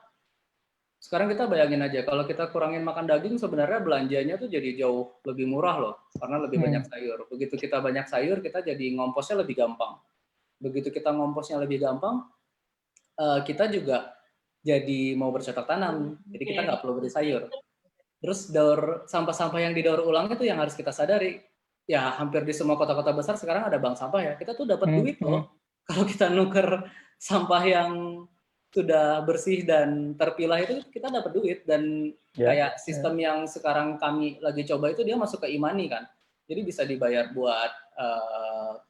sekarang kita bayangin aja kalau kita kurangin makan daging sebenarnya belanjanya tuh jadi jauh lebih murah loh karena lebih banyak sayur. Begitu kita banyak sayur kita jadi ngomposnya lebih gampang. Begitu kita ngomposnya lebih gampang kita juga jadi mau bercocok tanam. Jadi kita nggak perlu beli sayur. Terus sampah-sampah yang didaur ulang itu yang harus kita sadari. Ya hampir di semua kota-kota besar sekarang ada bank sampah ya. Kita tuh dapat duit loh kalau kita nuker sampah yang sudah bersih dan terpilah itu kita dapat duit. Dan kayak sistem yang sekarang kami lagi coba itu dia masuk ke e-money kan. Jadi bisa dibayar buat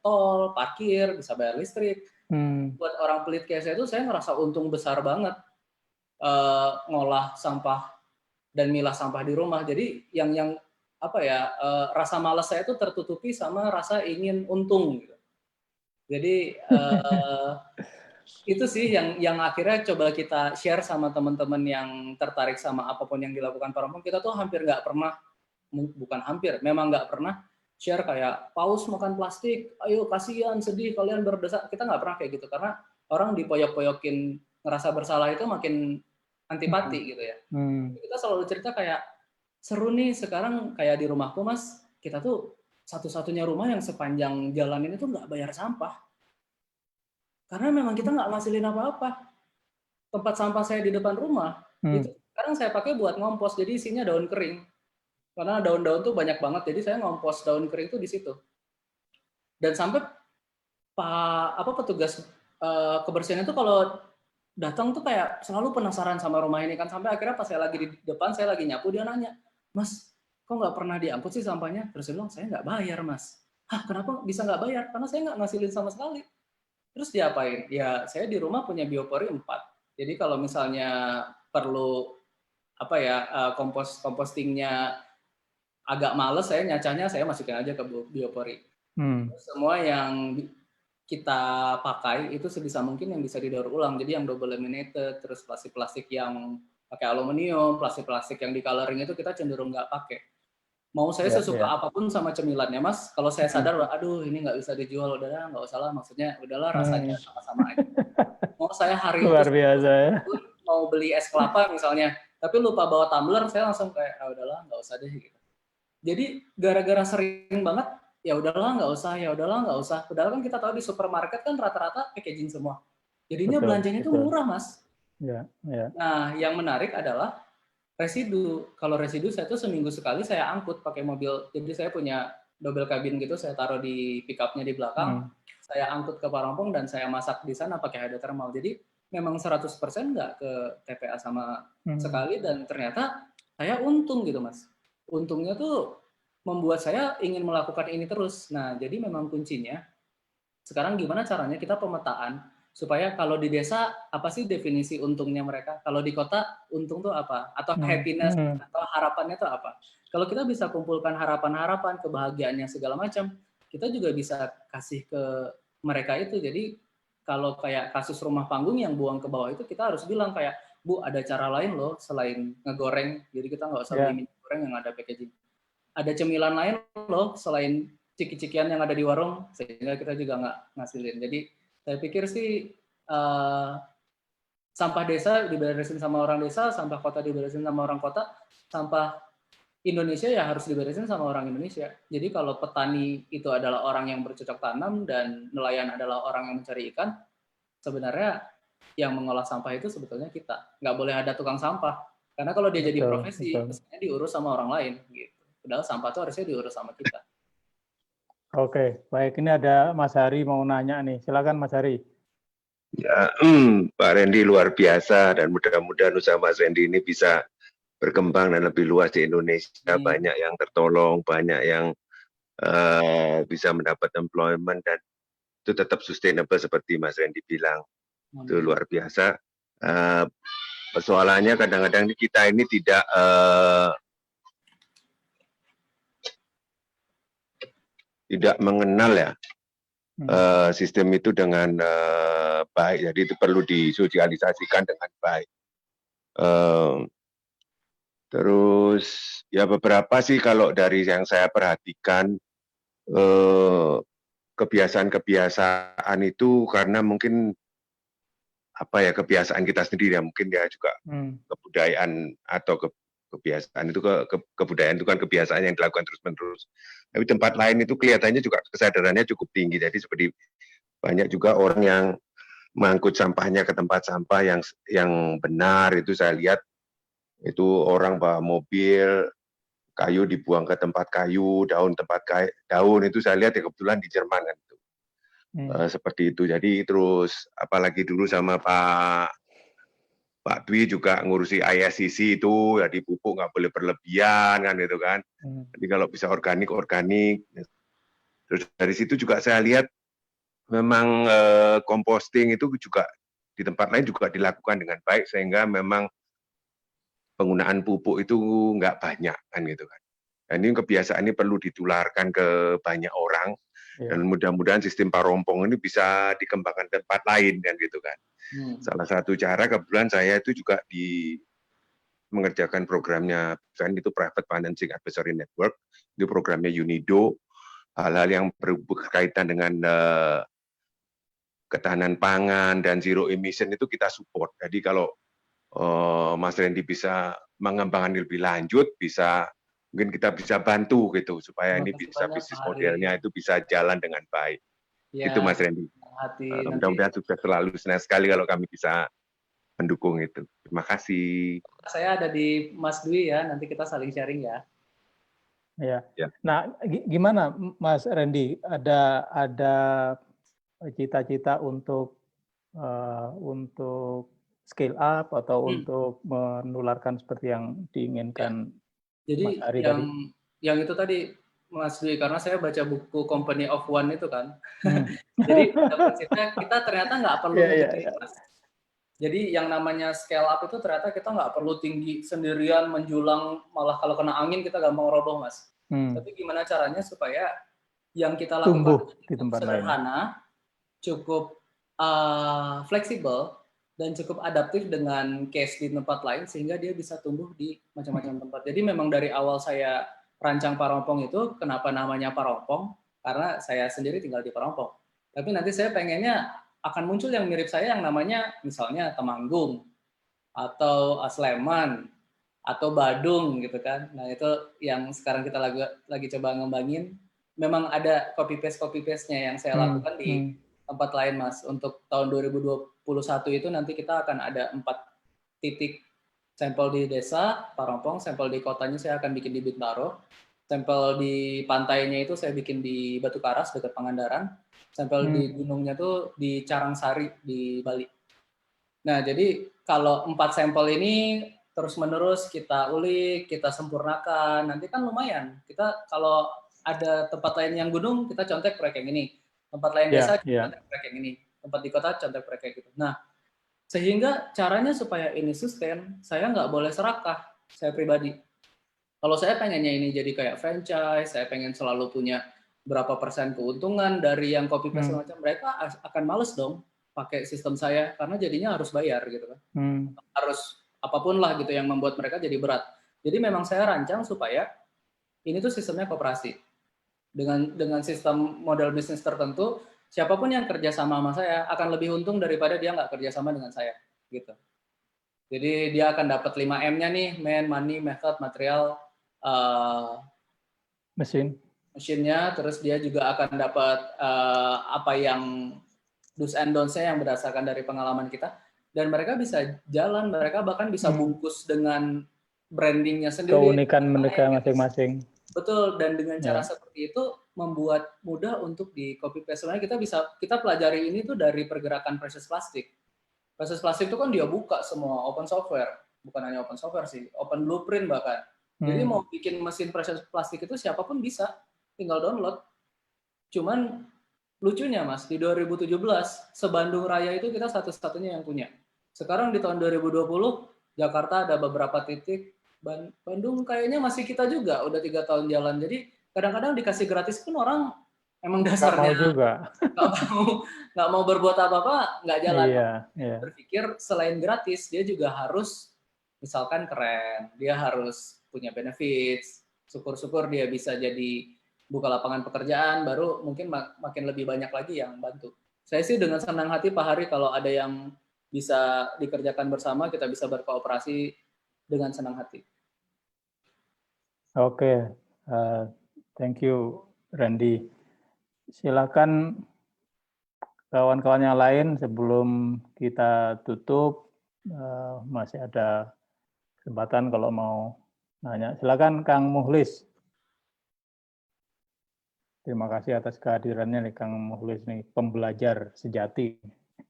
tol, parkir, bisa bayar listrik. Buat orang pelit kayak saya itu saya ngerasa untung besar banget ngolah sampah dan milah sampah di rumah. Jadi yang rasa malas saya itu tertutupi sama rasa ingin untung gitu. Jadi itu sih yang akhirnya coba kita share sama teman-teman yang tertarik sama apapun yang dilakukan perempuan. Kita tuh memang nggak pernah share kayak paus makan plastik, ayo kasihan, sedih, kalian berdesak. Kita nggak pernah kayak gitu karena orang dipoyok-poyokin ngerasa bersalah itu makin antipati gitu ya. Kita selalu cerita kayak seru nih sekarang kayak di rumahku Mas, kita tuh satu-satunya rumah yang sepanjang jalan ini tuh nggak bayar sampah. Karena memang kita nggak ngasilin apa-apa. Tempat sampah saya di depan rumah, itu sekarang saya pakai buat ngompos, jadi isinya daun kering. Karena daun-daun tuh banyak banget, jadi saya ngompos daun kering tuh di situ. Dan sampai petugas kebersihan itu kalau datang tuh kayak selalu penasaran sama rumah ini kan, sampai akhirnya pas saya lagi di depan, saya lagi nyapu, dia nanya, Mas, kok nggak pernah diangkut sih sampahnya? Terus saya bilang, saya nggak bayar Mas. Hah, kenapa bisa nggak bayar? Karena saya nggak ngasilin sama sekali. Terus diapain? Ya saya di rumah punya biopori 4. Jadi kalau misalnya perlu compostingnya agak males saya nyacanya, saya masukin aja ke biopori. Semua yang kita pakai itu sebisa mungkin yang bisa didaur ulang. Jadi yang double laminated, terus plastik-plastik yang pakai aluminium, plastik-plastik yang di coloring itu kita cenderung nggak pakai. Mau saya sesuka apapun sama cemilannya, Mas. Kalau saya sadar, aduh ini nggak bisa dijual, udahlah nggak usah lah. Maksudnya udahlah rasanya sama-sama aja. Mau saya hari luar itu biasa ya. mau beli es kelapa misalnya, tapi lupa bawa tumbler, saya langsung kayak udahlah nggak usah deh gitu. Jadi gara-gara sering banget, ya udahlah nggak usah. Padahal kan kita tahu di supermarket kan rata-rata packaging semua. Jadinya belanjanya itu murah, Mas. Ya. Nah, yang menarik adalah residu. Kalau residu saya tuh seminggu sekali saya angkut pakai mobil. Jadi saya punya double cabin gitu, saya taruh di pick-up-nya di belakang, saya angkut ke Parongpong dan saya masak di sana pakai hydrothermal. Jadi memang 100% nggak ke TPA sama sekali, dan ternyata saya untung gitu, Mas. Untungnya tuh membuat saya ingin melakukan ini terus. Nah, jadi memang kuncinya sekarang gimana caranya kita pemetaan supaya kalau di desa apa sih definisi untungnya mereka, kalau di kota untung tuh apa, atau happiness atau harapannya tuh apa. Kalau kita bisa kumpulkan harapan-harapan, kebahagiaannya segala macam, kita juga bisa kasih ke mereka itu. Jadi kalau kayak kasus rumah panggung yang buang ke bawah itu, kita harus bilang kayak, Bu, ada cara lain loh selain ngegoreng, jadi kita nggak usah beli minyak goreng yang ada packaging. Ada cemilan lain loh selain ciki-cikian yang ada di warung, sehingga kita juga nggak ngasilin. Jadi saya pikir sih sampah desa diberesin sama orang desa, sampah kota diberesin sama orang kota, sampah Indonesia ya harus diberesin sama orang Indonesia. Jadi kalau petani itu adalah orang yang bercocok tanam dan nelayan adalah orang yang mencari ikan, sebenarnya yang mengolah sampah itu sebetulnya kita. Nggak boleh ada tukang sampah. Karena kalau dia jadi profesi, mestinya diurus sama orang lain. Gitu. Padahal sampah itu harusnya diurus sama kita. Oke, baik. Ini ada Mas Hari mau nanya nih. Silakan Mas Hari. Ya, Pak Randy luar biasa, dan mudah-mudahan usaha Mas Randy ini bisa berkembang dan lebih luas di Indonesia. Banyak yang tertolong, banyak yang bisa mendapat employment, dan itu tetap sustainable seperti Mas Randy bilang. Itu luar biasa. Persoalannya kadang-kadang kita ini tidak mengenal ya sistem itu dengan baik. Jadi itu perlu disosialisasikan dengan baik. Terus ya beberapa sih kalau dari yang saya perhatikan, kebiasaan-kebiasaan itu karena mungkin apa ya, kebiasaan kita sendiri ya, mungkin ya juga kebudayaan atau kebiasaan itu kebudayaan itu kan kebiasaan yang dilakukan terus-menerus. Tapi tempat lain itu kelihatannya juga kesadarannya cukup tinggi. Jadi seperti banyak juga orang yang mengangkut sampahnya ke tempat sampah yang benar. Itu saya lihat itu orang bawa mobil, kayu dibuang ke tempat kayu, daun itu saya lihat ya kebetulan di Jerman kan itu. Seperti itu. Jadi terus apalagi dulu sama Pak Dwi juga ngurusi ISCC itu, ya dipupuk nggak boleh berlebihan kan itu kan. Jadi kalau bisa organik. Terus dari situ juga saya lihat memang composting itu juga di tempat lain juga dilakukan dengan baik, sehingga memang penggunaan pupuk itu nggak banyak kan gitu kan. Dan ini kebiasaan ini perlu ditularkan ke banyak orang, dan mudah-mudahan sistem Parongpong ini bisa dikembangkan ke tempat lain kan gitu kan. Salah satu cara kebetulan saya itu juga mengerjakan programnya itu Private Financing Advisory Network, itu programnya UNIDO, hal-hal yang berkaitan dengan ketahanan pangan dan zero emission itu kita support. Jadi kalau Mas Randy bisa mengembangkan lebih lanjut, mungkin kita bisa bantu gitu supaya ini bisa bisnis modelnya itu bisa jalan dengan baik. Ya, itu Mas Randy. Mudah-mudahan sukses selalu. Senang sekali kalau kami bisa mendukung itu. Terima kasih. Saya ada di Mas Dwi ya, nanti kita saling sharing ya. Ya. Nah, gimana Mas Randy? Ada cita-cita untuk scale up atau untuk menularkan seperti yang diinginkan Mas Hari tadi? Yang itu tadi Mas Dwi, karena saya baca buku Company of One itu kan. Jadi prinsipnya kita ternyata nggak perlu tinggi, Mas. Jadi yang namanya scale up itu ternyata kita nggak perlu tinggi sendirian menjulang, malah kalau kena angin kita gampang roboh, Mas. Tapi gimana caranya supaya yang kita tumbuh lakukan di tempat sederhana, cukup fleksibel, dan cukup adaptif dengan case di tempat lain sehingga dia bisa tumbuh di macam-macam tempat. Jadi memang dari awal saya rancang Parompong itu, kenapa namanya Parompong? Karena saya sendiri tinggal di Parompong. Tapi nanti saya pengennya akan muncul yang mirip saya yang namanya misalnya Temanggung atau Sleman atau Badung gitu kan. Nah itu yang sekarang kita lagi coba ngembangin. Memang ada copy paste-nya yang saya lakukan di tempat lain, Mas. Untuk tahun 2021 itu nanti kita akan ada 4 titik sampel di desa Parompong, sampel di kotanya saya akan bikin di Bintaro, sampel di pantainya itu saya bikin di Batu Karas dekat Pangandaran, sampel di gunungnya tuh di Carangsari di Bali. Nah, jadi kalau 4 sampel ini terus-menerus kita ulik, kita sempurnakan, nanti kan lumayan. Kita kalau ada tempat lain yang gunung, kita contek proyek yang ini. Tempat lain desa, kita contek proyek yang ini. Tempat di kota, contek proyek kayak gitu. Nah, sehingga caranya supaya ini sustain, saya nggak boleh serakah, saya pribadi. Kalau saya pengennya ini jadi kayak franchise, saya pengen selalu punya berapa persen keuntungan dari yang copy paste macam, mereka akan males dong pakai sistem saya karena jadinya harus bayar gitu kan. Harus apapun lah gitu yang membuat mereka jadi berat. Jadi memang saya rancang supaya ini tuh sistemnya koperasi. Dengan sistem model bisnis tertentu, siapapun yang kerja sama saya akan lebih untung daripada dia nggak kerja sama dengan saya gitu. Jadi dia akan dapat 5M-nya nih, money, method, material, mesinnya, terus dia juga akan dapat apa yang do's and don'ts-nya yang berdasarkan dari pengalaman kita, dan mereka bisa jalan, mereka bahkan bisa bungkus dengan brandingnya sendiri. Keunikan mereka masing-masing. Betul, dan dengan cara seperti itu membuat mudah untuk di copy paste. Sebenarnya kita pelajari ini tuh dari pergerakan proses plastik. Proses plastik itu kan dia buka semua open software, bukan hanya open software sih, open blueprint bahkan. Jadi mau bikin mesin proses plastik itu siapapun bisa, tinggal download. Cuman lucunya Mas, di 2017 se-Bandung Raya itu kita satu-satunya yang punya. Sekarang di tahun 2020 Jakarta ada beberapa titik, Bandung kayaknya masih kita juga, udah 3 tahun jalan. Jadi kadang-kadang dikasih gratis pun orang emang dasarnya nggak mau berbuat apa-apa, nggak jalan. Berpikir selain gratis dia juga harus misalkan keren, dia harus punya benefits, syukur-syukur dia bisa jadi buka lapangan pekerjaan, baru mungkin makin lebih banyak lagi yang bantu. Saya sih dengan senang hati Pak Hari kalau ada yang bisa dikerjakan bersama, kita bisa berkooperasi dengan senang hati. Oke, thank you Randy. Silakan kawan-kawan yang lain sebelum kita tutup, masih ada kesempatan kalau mau nanya. Silakan Kang Muhlis. Terima kasih atas kehadirannya nih Kang Muhlis nih, pembelajar sejati.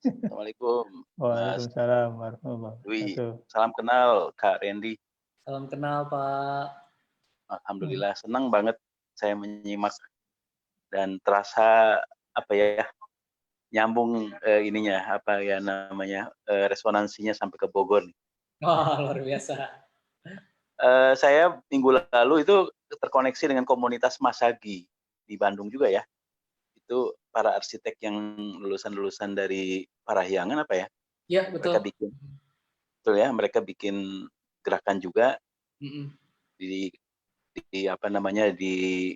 Assalamualaikum. Waalaikumsalam warahmatullahi wabarakatuh. Salam kenal Kak Randy. Salam kenal Pak. Alhamdulillah senang banget saya menyimak dan terasa apa ya, nyambung ininya apa ya namanya resonansinya sampai ke Bogor. Wah, luar biasa. Saya minggu lalu itu terkoneksi dengan komunitas Masagi di Bandung juga ya. Itu para arsitek yang lulusan-lulusan dari Parahyangan apa ya? Iya, betul. Mereka bikin, betul ya, mereka bikin gerakan juga di apa namanya di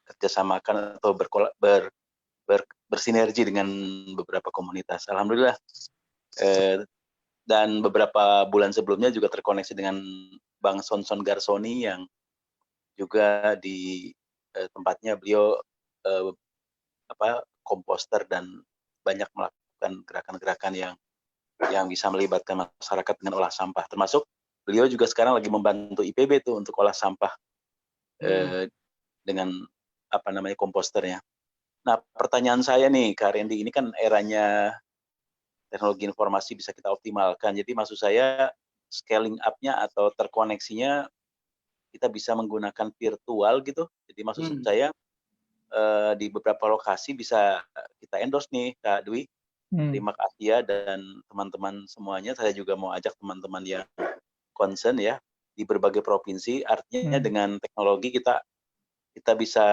kerjasamakan atau bersinergi dengan beberapa komunitas. Alhamdulillah. Dan beberapa bulan sebelumnya juga terkoneksi dengan Bang Sonson Garsoni yang juga di tempatnya beliau komposter dan banyak melakukan gerakan-gerakan yang bisa melibatkan masyarakat dengan olah sampah. Termasuk beliau juga sekarang lagi membantu IPB tuh untuk olah sampah dengan apa namanya komposternya. Nah, pertanyaan saya nih Kak Randy, ini kan eranya teknologi informasi bisa kita optimalkan. Jadi maksud saya scaling up-nya atau terkoneksinya kita bisa menggunakan virtual gitu. Jadi maksud saya di beberapa lokasi bisa kita endorse nih Kak Dwi. Terima kasih ya, dan teman-teman semuanya. Saya juga mau ajak teman-teman yang concern ya di berbagai provinsi. Artinya dengan teknologi kita kita bisa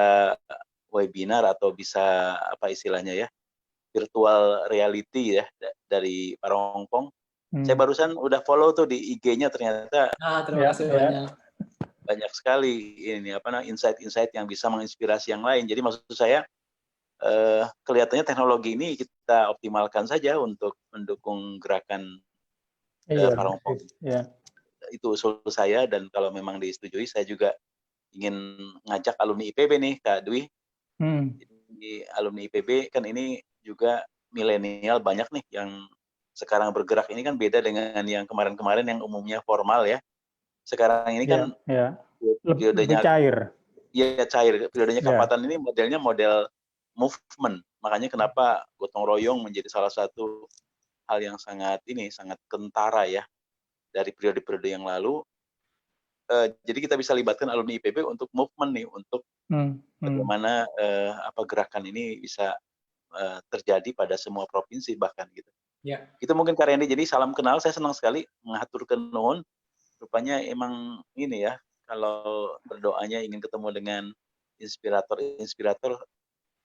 webinar atau bisa apa istilahnya ya, virtual reality ya dari Parongpong. Saya barusan udah follow tuh di IG-nya, ternyata terima kasih banyak. Banyak sekali ini insight-insight yang bisa menginspirasi yang lain. Jadi maksud saya kelihatannya teknologi ini kita optimalkan saja untuk mendukung gerakan Parongpong. Itu usul saya, dan kalau memang disetujui saya juga ingin ngajak alumni IPB nih Kak Dwi. Jadi alumni IPB kan ini juga milenial banyak nih yang sekarang bergerak, ini kan beda dengan yang kemarin-kemarin yang umumnya formal ya. Sekarang ini kan lebih cair. Iya, cair. Periodenya Kapatan ini modelnya model movement. Makanya kenapa gotong royong menjadi salah satu hal yang sangat kentara ya dari periode-periode yang lalu. Jadi kita bisa libatkan alumni IPB untuk movement nih, untuk bagaimana gerakan ini bisa terjadi pada semua provinsi bahkan gitu. Ya. Itu mungkin Kak Randy. Jadi salam kenal, saya senang sekali mengaturkan nuhun. Rupanya emang ini ya, kalau berdoanya ingin ketemu dengan inspirator,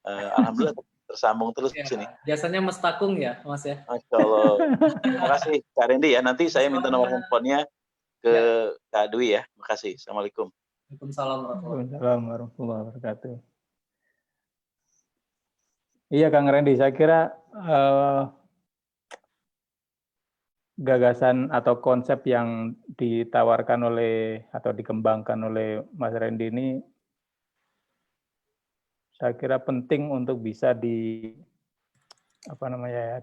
alhamdulillah tersambung terus di sini. Biasanya mestakung ya, Mas ya. Masya Allah. Terima kasih Kak Randy ya. Nanti saya minta nomor handphonenya ke Kak Dwi ya. Terima kasih. Assalamualaikum. Waalaikumsalam warahmatullahi wabarakatuh. Iya Kang Randy, saya kira gagasan atau konsep yang ditawarkan oleh atau dikembangkan oleh Mas Randy ini saya kira penting untuk bisa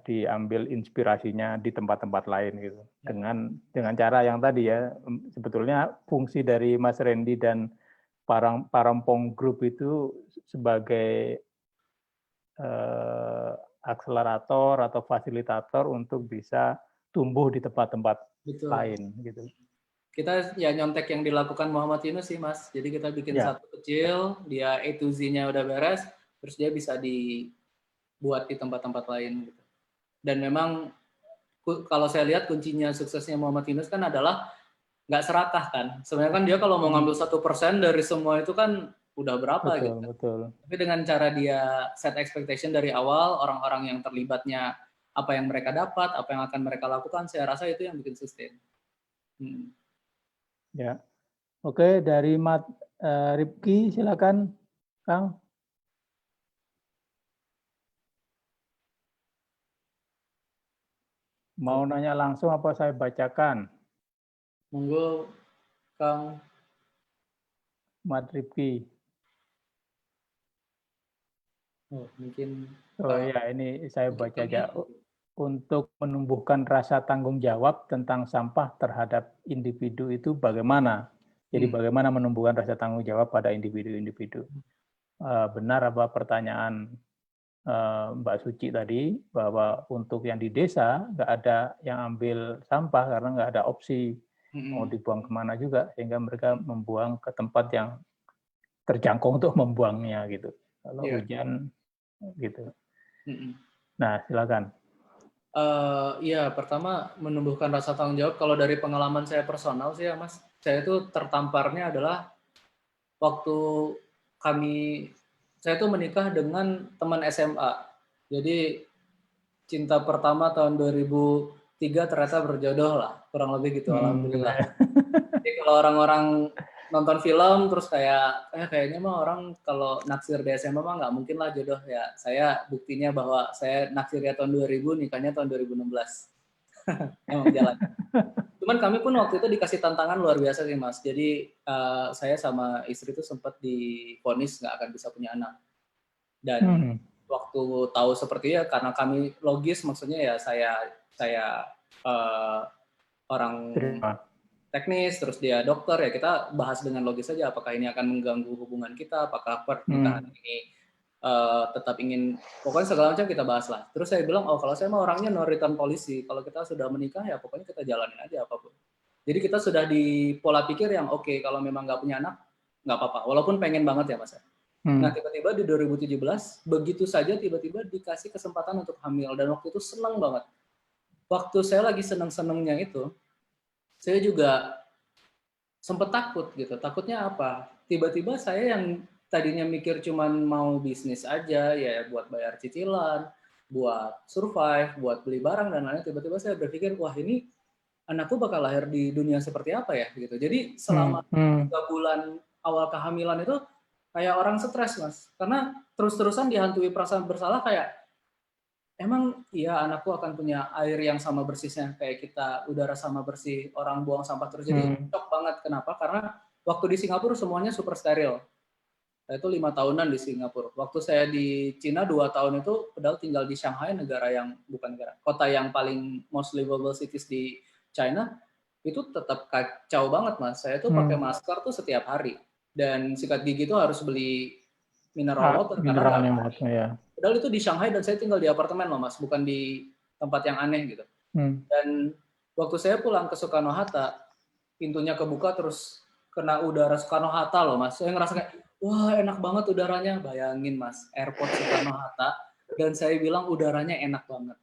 diambil inspirasinya di tempat-tempat lain gitu. Dengan cara yang tadi ya, sebetulnya fungsi dari Mas Randy dan Parongpong Group itu sebagai akselerator atau fasilitator untuk bisa tumbuh di tempat-tempat lain gitu. Kita ya nyontek yang dilakukan Muhammad Yunus sih Mas. Jadi kita bikin satu kecil, dia A to Z-nya udah beres, terus dia bisa dibuat di tempat-tempat lain gitu. Dan memang kalau saya lihat kuncinya suksesnya Muhammad Yunus kan adalah nggak serakah kan. Sebenarnya kan dia kalau mau ngambil 1% dari semua itu kan udah berapa gitu. Betul. Tapi dengan cara dia set expectation dari awal, orang-orang yang terlibatnya apa yang mereka dapat, apa yang akan mereka lakukan, saya rasa itu yang bikin sustain. Ya, oke, dari Ripki silakan, Kang. Mau nanya langsung apa saya bacakan? Monggo, Kang. Mat Ripki. Mungkin. Ya, ini saya baca aja. Untuk menumbuhkan rasa tanggung jawab tentang sampah terhadap individu itu bagaimana? Jadi bagaimana menumbuhkan rasa tanggung jawab pada individu-individu? Benar apa pertanyaan Mbak Suci tadi, bahwa untuk yang di desa nggak ada yang ambil sampah karena nggak ada opsi mau dibuang kemana juga, sehingga mereka membuang ke tempat yang terjangkau untuk membuangnya gitu. Kalau hujan gitu. Nah, silakan. Iya, pertama menumbuhkan rasa tanggung jawab. Kalau dari pengalaman saya personal sih ya Mas, saya itu tertamparnya adalah waktu saya tuh menikah dengan teman SMA. Jadi cinta pertama tahun 2003 ternyata berjodoh lah, kurang lebih gitu, alhamdulillah. Jadi kalau orang-orang nonton film terus kayaknya mah orang kalau naksir di SMA mah nggak mungkin lah jodoh ya. Saya buktinya bahwa saya naksirnya tahun 2000, nikahnya tahun 2016. Emang jalan. Cuman kami pun waktu itu dikasih tantangan luar biasa sih Mas. Jadi saya sama istri itu sempat divonis nggak akan bisa punya anak. Dan waktu tahu seperti ya, karena kami logis, maksudnya ya saya orang teknis, terus dia dokter, ya kita bahas dengan logis saja apakah ini akan mengganggu hubungan kita, apakah pernikahan ini tetap ingin, pokoknya segala macam kita bahas lah. Terus saya bilang, kalau saya mah orangnya no return policy, kalau kita sudah menikah ya pokoknya kita jalanin aja apapun. Jadi kita sudah di pola pikir yang oke, kalau memang nggak punya anak, nggak apa-apa, walaupun pengen banget ya Mas. Nah tiba-tiba di 2017, begitu saja tiba-tiba dikasih kesempatan untuk hamil, dan waktu itu senang banget. Waktu saya lagi seneng-senengnya itu, saya juga sempat takut gitu. Takutnya apa? Tiba-tiba saya yang tadinya mikir cuman mau bisnis aja, ya buat bayar cicilan, buat survive, buat beli barang dan lain-lain, tiba-tiba saya berpikir, wah ini anakku bakal lahir di dunia seperti apa ya gitu. Jadi selama 3 bulan awal kehamilan itu kayak orang stres, Mas. Karena terus-terusan dihantui perasaan bersalah kayak, emang iya anakku akan punya air yang sama bersihnya kayak kita, udara sama bersih, orang buang sampah terus. Jadi shock banget. Kenapa? Karena waktu di Singapura semuanya super steril. Saya itu 5 tahunan di Singapura. Waktu saya di Cina 2 tahun itu, padahal tinggal di Shanghai, kota yang paling most livable cities di China, itu tetap kacau banget, Mas. Saya tuh pakai masker tuh setiap hari. Dan sikat gigi tuh harus beli mineral water. Ya. Padahal itu di Shanghai dan saya tinggal di apartemen loh, Mas, bukan di tempat yang aneh gitu. Dan waktu saya pulang ke Soekarno-Hatta, pintunya kebuka terus kena udara Soekarno-Hatta loh, Mas. Saya ngerasa kayak, wah enak banget udaranya. Bayangin, Mas, airport Soekarno-Hatta, dan saya bilang udaranya enak banget.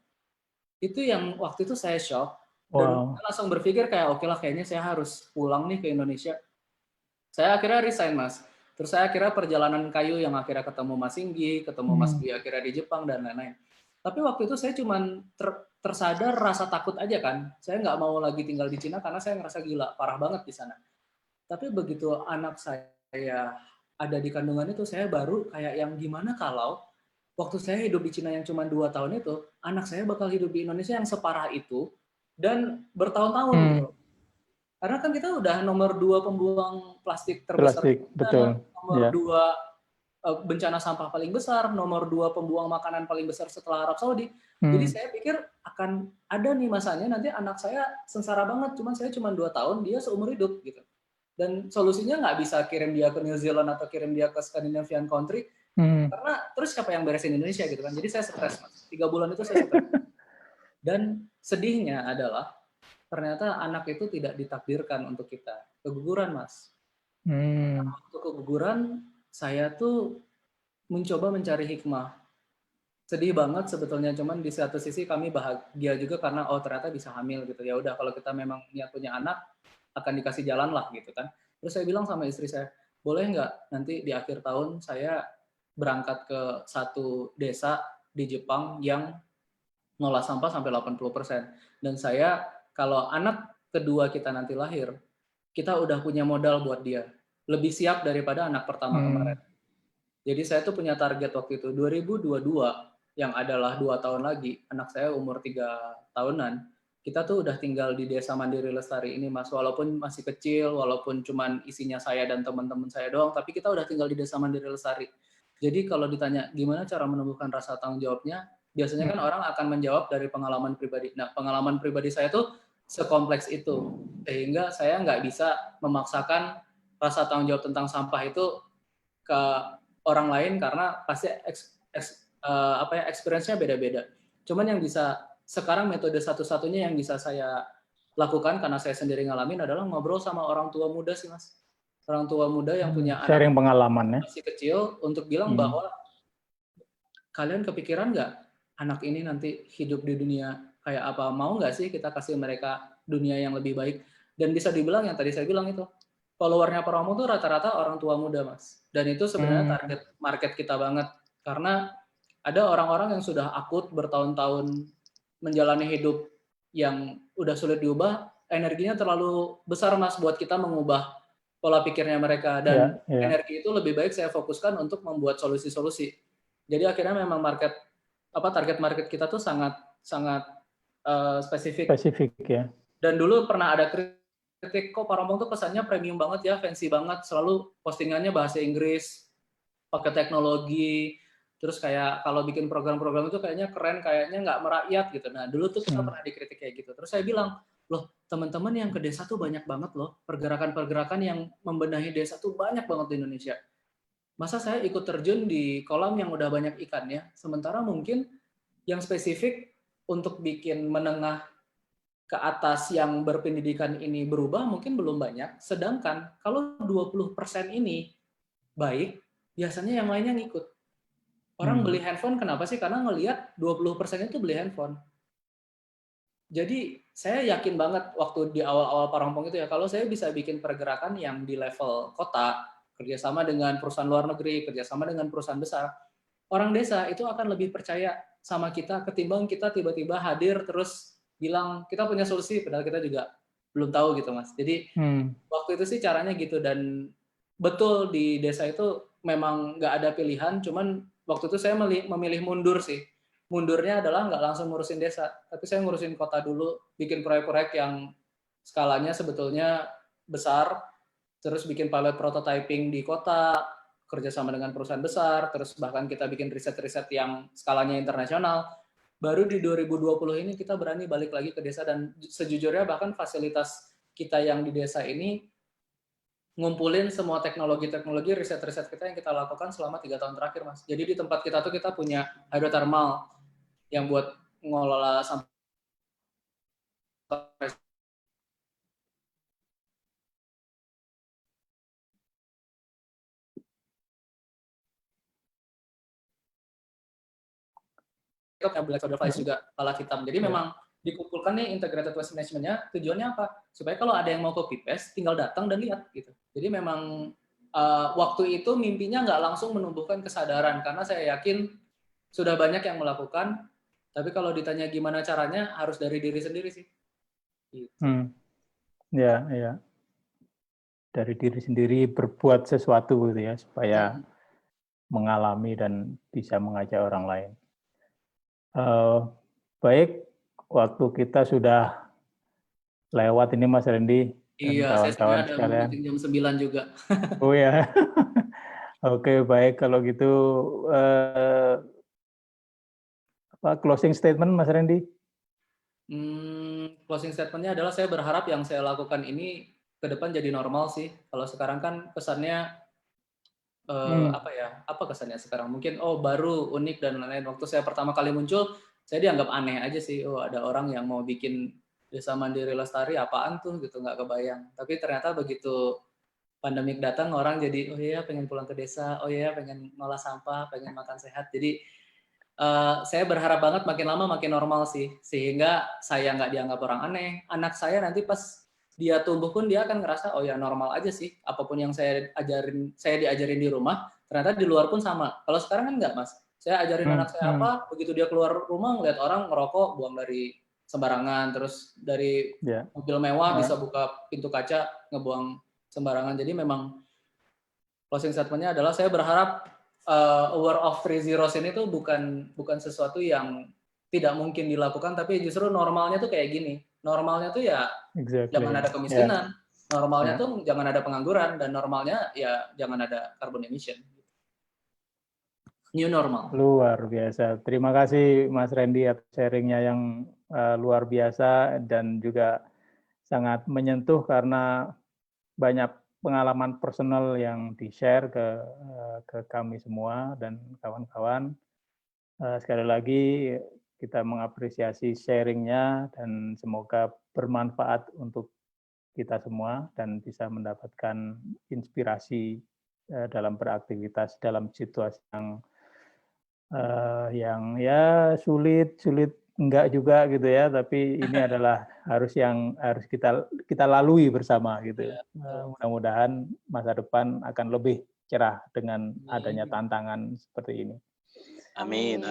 Itu yang waktu itu saya shock. Dan saya langsung berpikir kayak, oke lah, kayaknya saya harus pulang nih ke Indonesia. Saya akhirnya resign, Mas. Terus saya akhirnya perjalanan kayu yang akhirnya ketemu Mas Singgi, ketemu Mas Dwi akhirnya di Jepang, dan lain-lain. Tapi waktu itu saya cuman tersadar rasa takut aja kan. Saya nggak mau lagi tinggal di Cina karena saya ngerasa gila, parah banget di sana. Tapi begitu anak saya ada di kandungan itu, saya baru kayak yang gimana kalau waktu saya hidup di Cina yang cuma 2 tahun itu, anak saya bakal hidup di Indonesia yang separah itu, dan bertahun-tahun gitu. Karena kan kita udah nomor 2 pembuang plastik terbesar, nomor 2 bencana sampah paling besar, nomor 2 pembuang makanan paling besar setelah Arab Saudi. Jadi saya pikir akan ada nih masanya nanti anak saya sengsara banget, saya cuma 2 tahun, dia seumur hidup gitu. Dan solusinya nggak bisa kirim dia ke New Zealand atau kirim dia ke Scandinavian country, karena terus siapa yang beresin Indonesia gitu kan. Jadi saya stres, Mas. 3 bulan itu saya stres. Dan sedihnya adalah ternyata anak itu tidak ditakdirkan untuk kita. Keguguran, Mas. Waktu keguguran, saya tuh mencoba mencari hikmah. Sedih banget sebetulnya, cuman di satu sisi kami bahagia juga karena ternyata bisa hamil gitu. Ya udah, kalau kita memang niat punya anak, akan dikasih jalan lah gitu kan. Terus saya bilang sama istri saya, boleh nggak nanti di akhir tahun saya berangkat ke satu desa di Jepang yang ngolah sampah sampai 80%. Dan saya, kalau anak kedua kita nanti lahir, kita udah punya modal buat dia. Lebih siap daripada anak pertama kemarin. Jadi saya tuh punya target waktu itu, 2022, yang adalah 2 tahun lagi, anak saya umur 3 tahunan, kita tuh udah tinggal di Desa Mandiri Lestari ini, Mas. Walaupun masih kecil, walaupun cuman isinya saya dan teman-teman saya doang, tapi kita udah tinggal di Desa Mandiri Lestari. Jadi kalau ditanya gimana cara menumbuhkan rasa tanggung jawabnya, biasanya kan orang akan menjawab dari pengalaman pribadi. Nah, pengalaman pribadi saya tuh sekompleks itu, sehingga saya nggak bisa memaksakan rasa tanggung jawab tentang sampah itu ke orang lain karena pasti experience-nya beda-beda. Cuman yang bisa sekarang metode satu-satunya yang bisa saya lakukan karena saya sendiri ngalamin adalah ngobrol sama orang tua muda sih, Mas. Orang tua muda yang punya sharing pengalaman ya. Masih kecil untuk bilang bahwa kalian kepikiran nggak anak ini nanti hidup di dunia kayak apa? Mau nggak sih kita kasih mereka dunia yang lebih baik? Dan bisa dibilang yang tadi saya bilang itu, followernya Paromo tuh rata-rata orang tua muda, Mas. Dan itu sebenarnya target market kita banget. Karena ada orang-orang yang sudah akut bertahun-tahun menjalani hidup yang udah sulit diubah, energinya terlalu besar, Mas, buat kita mengubah pola pikirnya mereka. Dan energi itu lebih baik saya fokuskan untuk membuat solusi-solusi. Jadi akhirnya memang target market kita tuh sangat spesifik. Spesifik ya. Dan dulu pernah ada kritik, kok Parompong tuh kesannya premium banget ya, fancy banget, selalu postingannya bahasa Inggris, pakai teknologi, terus kayak kalau bikin program-program itu kayaknya keren, kayaknya nggak merakyat gitu. Nah dulu tuh kita pernah dikritik kayak gitu. Terus saya bilang, loh teman-teman yang ke desa tuh banyak banget loh, pergerakan-pergerakan yang membenahi desa tuh banyak banget di Indonesia. Masa saya ikut terjun di kolam yang udah banyak ikannya, sementara mungkin yang spesifik untuk bikin menengah ke atas yang berpendidikan ini berubah mungkin belum banyak, sedangkan kalau 20% ini baik, biasanya yang lainnya ngikut. Orang beli handphone kenapa sih? Karena ngelihat 20% itu beli handphone. Jadi saya yakin banget waktu di awal-awal Parompong itu ya, kalau saya bisa bikin pergerakan yang di level kota, kerjasama dengan perusahaan luar negeri, kerjasama dengan perusahaan besar, orang desa itu akan lebih percaya sama kita ketimbang kita tiba-tiba hadir terus bilang kita punya solusi, padahal kita juga belum tahu gitu Mas. Jadi waktu itu sih caranya gitu, dan betul di desa itu memang nggak ada pilihan, cuman waktu itu saya memilih mundur sih. Mundurnya adalah nggak langsung ngurusin desa, tapi saya ngurusin kota dulu, bikin proyek-proyek yang skalanya sebetulnya besar, terus bikin pilot prototyping di kota, kerjasama dengan perusahaan besar, terus bahkan kita bikin riset-riset yang skalanya internasional. Baru di 2020 ini kita berani balik lagi ke desa, dan sejujurnya bahkan fasilitas kita yang di desa ini ngumpulin semua teknologi-teknologi riset-riset kita yang kita lakukan selama 3 tahun terakhir, Mas. Jadi di tempat kita tuh kita punya hydrothermal yang buat ngelola sampah black soda flies juga palat hitam. Jadi memang dikumpulkan nih integrated waste management-nya, tujuannya apa? Supaya kalau ada yang mau copy paste, tinggal datang dan lihat gitu. Jadi memang waktu itu mimpinya nggak langsung menumbuhkan kesadaran, karena saya yakin sudah banyak yang melakukan, tapi kalau ditanya gimana caranya, harus dari diri sendiri sih. Gitu. Ya. Dari diri sendiri berbuat sesuatu gitu ya, supaya mengalami dan bisa mengajak orang lain. Baik, waktu kita sudah lewat ini Mas Randy dan kawan-kawan sekalian. Iya, saya jam 9 juga. Oh ya. Oke, baik kalau gitu. Closing statement Mas Randy? Closing statement-nya adalah saya berharap yang saya lakukan ini ke depan jadi normal sih. Kalau sekarang kan kesannya apa kesannya sekarang? Mungkin baru, unik dan lain-lain. Waktu saya pertama kali muncul, saya dianggap aneh aja sih. Ada orang yang mau bikin desa mandiri lestari, apaan tuh gitu, nggak kebayang. Tapi ternyata begitu pandemik datang, orang jadi pengen pulang ke desa, pengen ngolah sampah, pengen makan sehat. Jadi saya berharap banget makin lama makin normal sih, sehingga saya nggak dianggap orang aneh. Anak saya nanti pas dia tumbuh pun dia akan ngerasa normal aja sih, apapun yang saya diajarin di rumah, ternyata di luar pun sama. Kalau sekarang kan nggak, Mas. Saya ajarin anak saya apa, begitu dia keluar rumah ngeliat orang ngerokok, buang dari sembarangan, terus dari mobil mewah bisa buka pintu kaca ngebuang sembarangan. Jadi memang closing statement-nya adalah saya berharap aware of 3 zeros ini tuh bukan sesuatu yang tidak mungkin dilakukan, tapi justru normalnya tuh kayak gini. Normalnya tuh jangan ada kemiskinan, normalnya tuh jangan ada pengangguran, dan normalnya jangan ada carbon emission. New normal. Luar biasa. Terima kasih Mas Randy atas sharingnya yang luar biasa dan juga sangat menyentuh, karena banyak pengalaman personal yang di-share ke kami semua dan kawan-kawan. Sekali lagi kita mengapresiasi sharingnya dan semoga bermanfaat untuk kita semua dan bisa mendapatkan inspirasi dalam beraktivitas dalam situasi yang sulit enggak juga gitu ya, tapi ini adalah harus kita lalui bersama gitu. Mudah-mudahan masa depan akan lebih cerah dengan adanya tantangan seperti ini. Amin.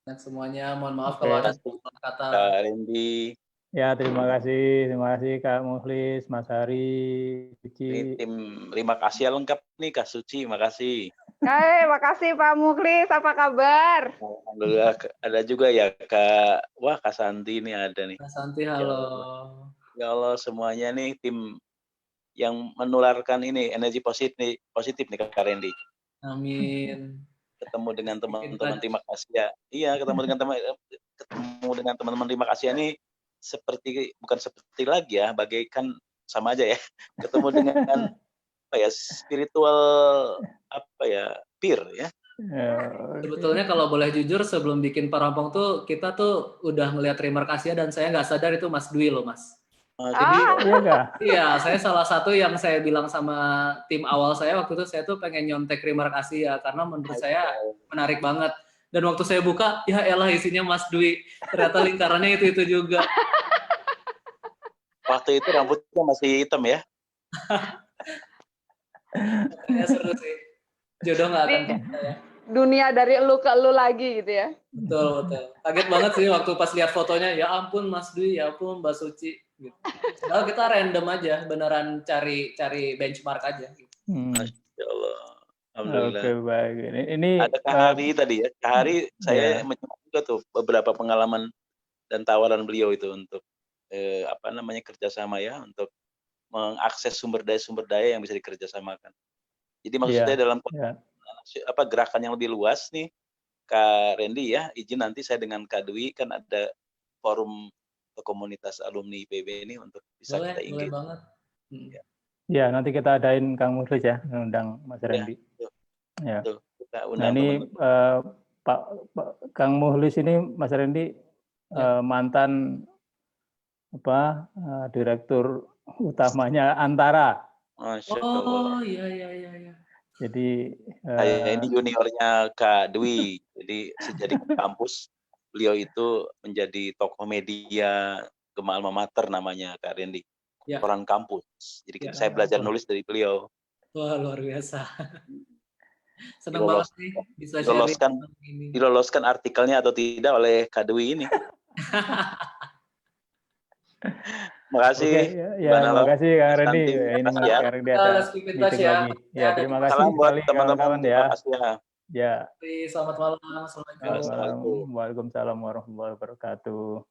Dan semuanya mohon maaf kalau ada kata. Kak Randy. Ya, terima kasih Kak Mukhlis, Mas Hari, Suci. Tim terima kasih lengkap nih Kak Suci, makasih. Makasih Pak Mukhlis, apa kabar? Alhamdulillah, ada juga ya Kak Santi ini ada nih. Kak Santi, halo. Ya Allah, semuanya nih tim yang menularkan ini energi positif nih Kak Randy. Amin. Ketemu dengan teman-teman, terima kasih ya. Iya, ketemu dengan teman-teman, terima kasih ya. Ini bukan seperti lagi ya, bagaikan sama aja ya. Ketemu dengan spiritual peer ya. Sebetulnya kalau boleh jujur, sebelum bikin Parampong tuh kita tuh udah ngeliat Remarkasia, dan saya nggak sadar itu Mas Dwi loh, Mas. Jadi iya, saya salah satu yang saya bilang sama tim awal saya waktu itu, saya tuh pengen nyontek Remarkasia karena menurut saya menarik banget. Dan waktu saya buka, ya elah isinya Mas Dwi. Ternyata lingkarannya itu juga. Waktu itu rambutnya masih hitam ya? Ya, seru sih. Jodoh nggak akan Ini kemana ya. dunia dari elu ke elu lagi gitu ya. Betul, betul. Kaget banget sih waktu pas lihat fotonya, ya ampun Mas Dwi, ya ampun Mbak Suci. Gitu. Padahal kita random aja, beneran cari benchmark aja. Gitu. Masya Allah. Alhamdulillah. Oke, baik. Ini ada Kak Hari tadi ya. Kak Hari saya menyimak juga tuh beberapa pengalaman dan tawaran beliau itu untuk kerjasama ya, untuk mengakses sumber daya yang bisa dikerjasamakan. Jadi maksudnya dalam gerakan yang lebih luas nih, Kak Randy ya, izin nanti saya dengan Kak Dwi kan ada forum komunitas alumni IPB ini untuk bisa kita engage. Boleh banget. Ya, nanti kita adain Kang Muhlis ya, undang Mas Randy. Ya. Kita Nah undang ini Pak Kang Muhlis ini Mas Randy mantan direktur utamanya Antara. Masya Allah. Oh iya. Jadi saya ini juniornya Kak Dwi. Jadi sejak di kampus beliau itu menjadi tokoh media Gema Alma Mater namanya Kak Randy. Orang kampus. Jadi saya belajar nulis dari beliau. Wah, luar biasa. Senang banget nih bisa diloloskan artikelnya atau tidak oleh Kak Dwi ini. Makasih. Makasih Kang Randy. Ini sekarang dia ada meeting lagi. Ya, terima kasih salam buat sekali teman-teman ya. Ya. Selamat malam. Assalamualaikum. Waalaikumsalam warahmatullahi wabarakatuh.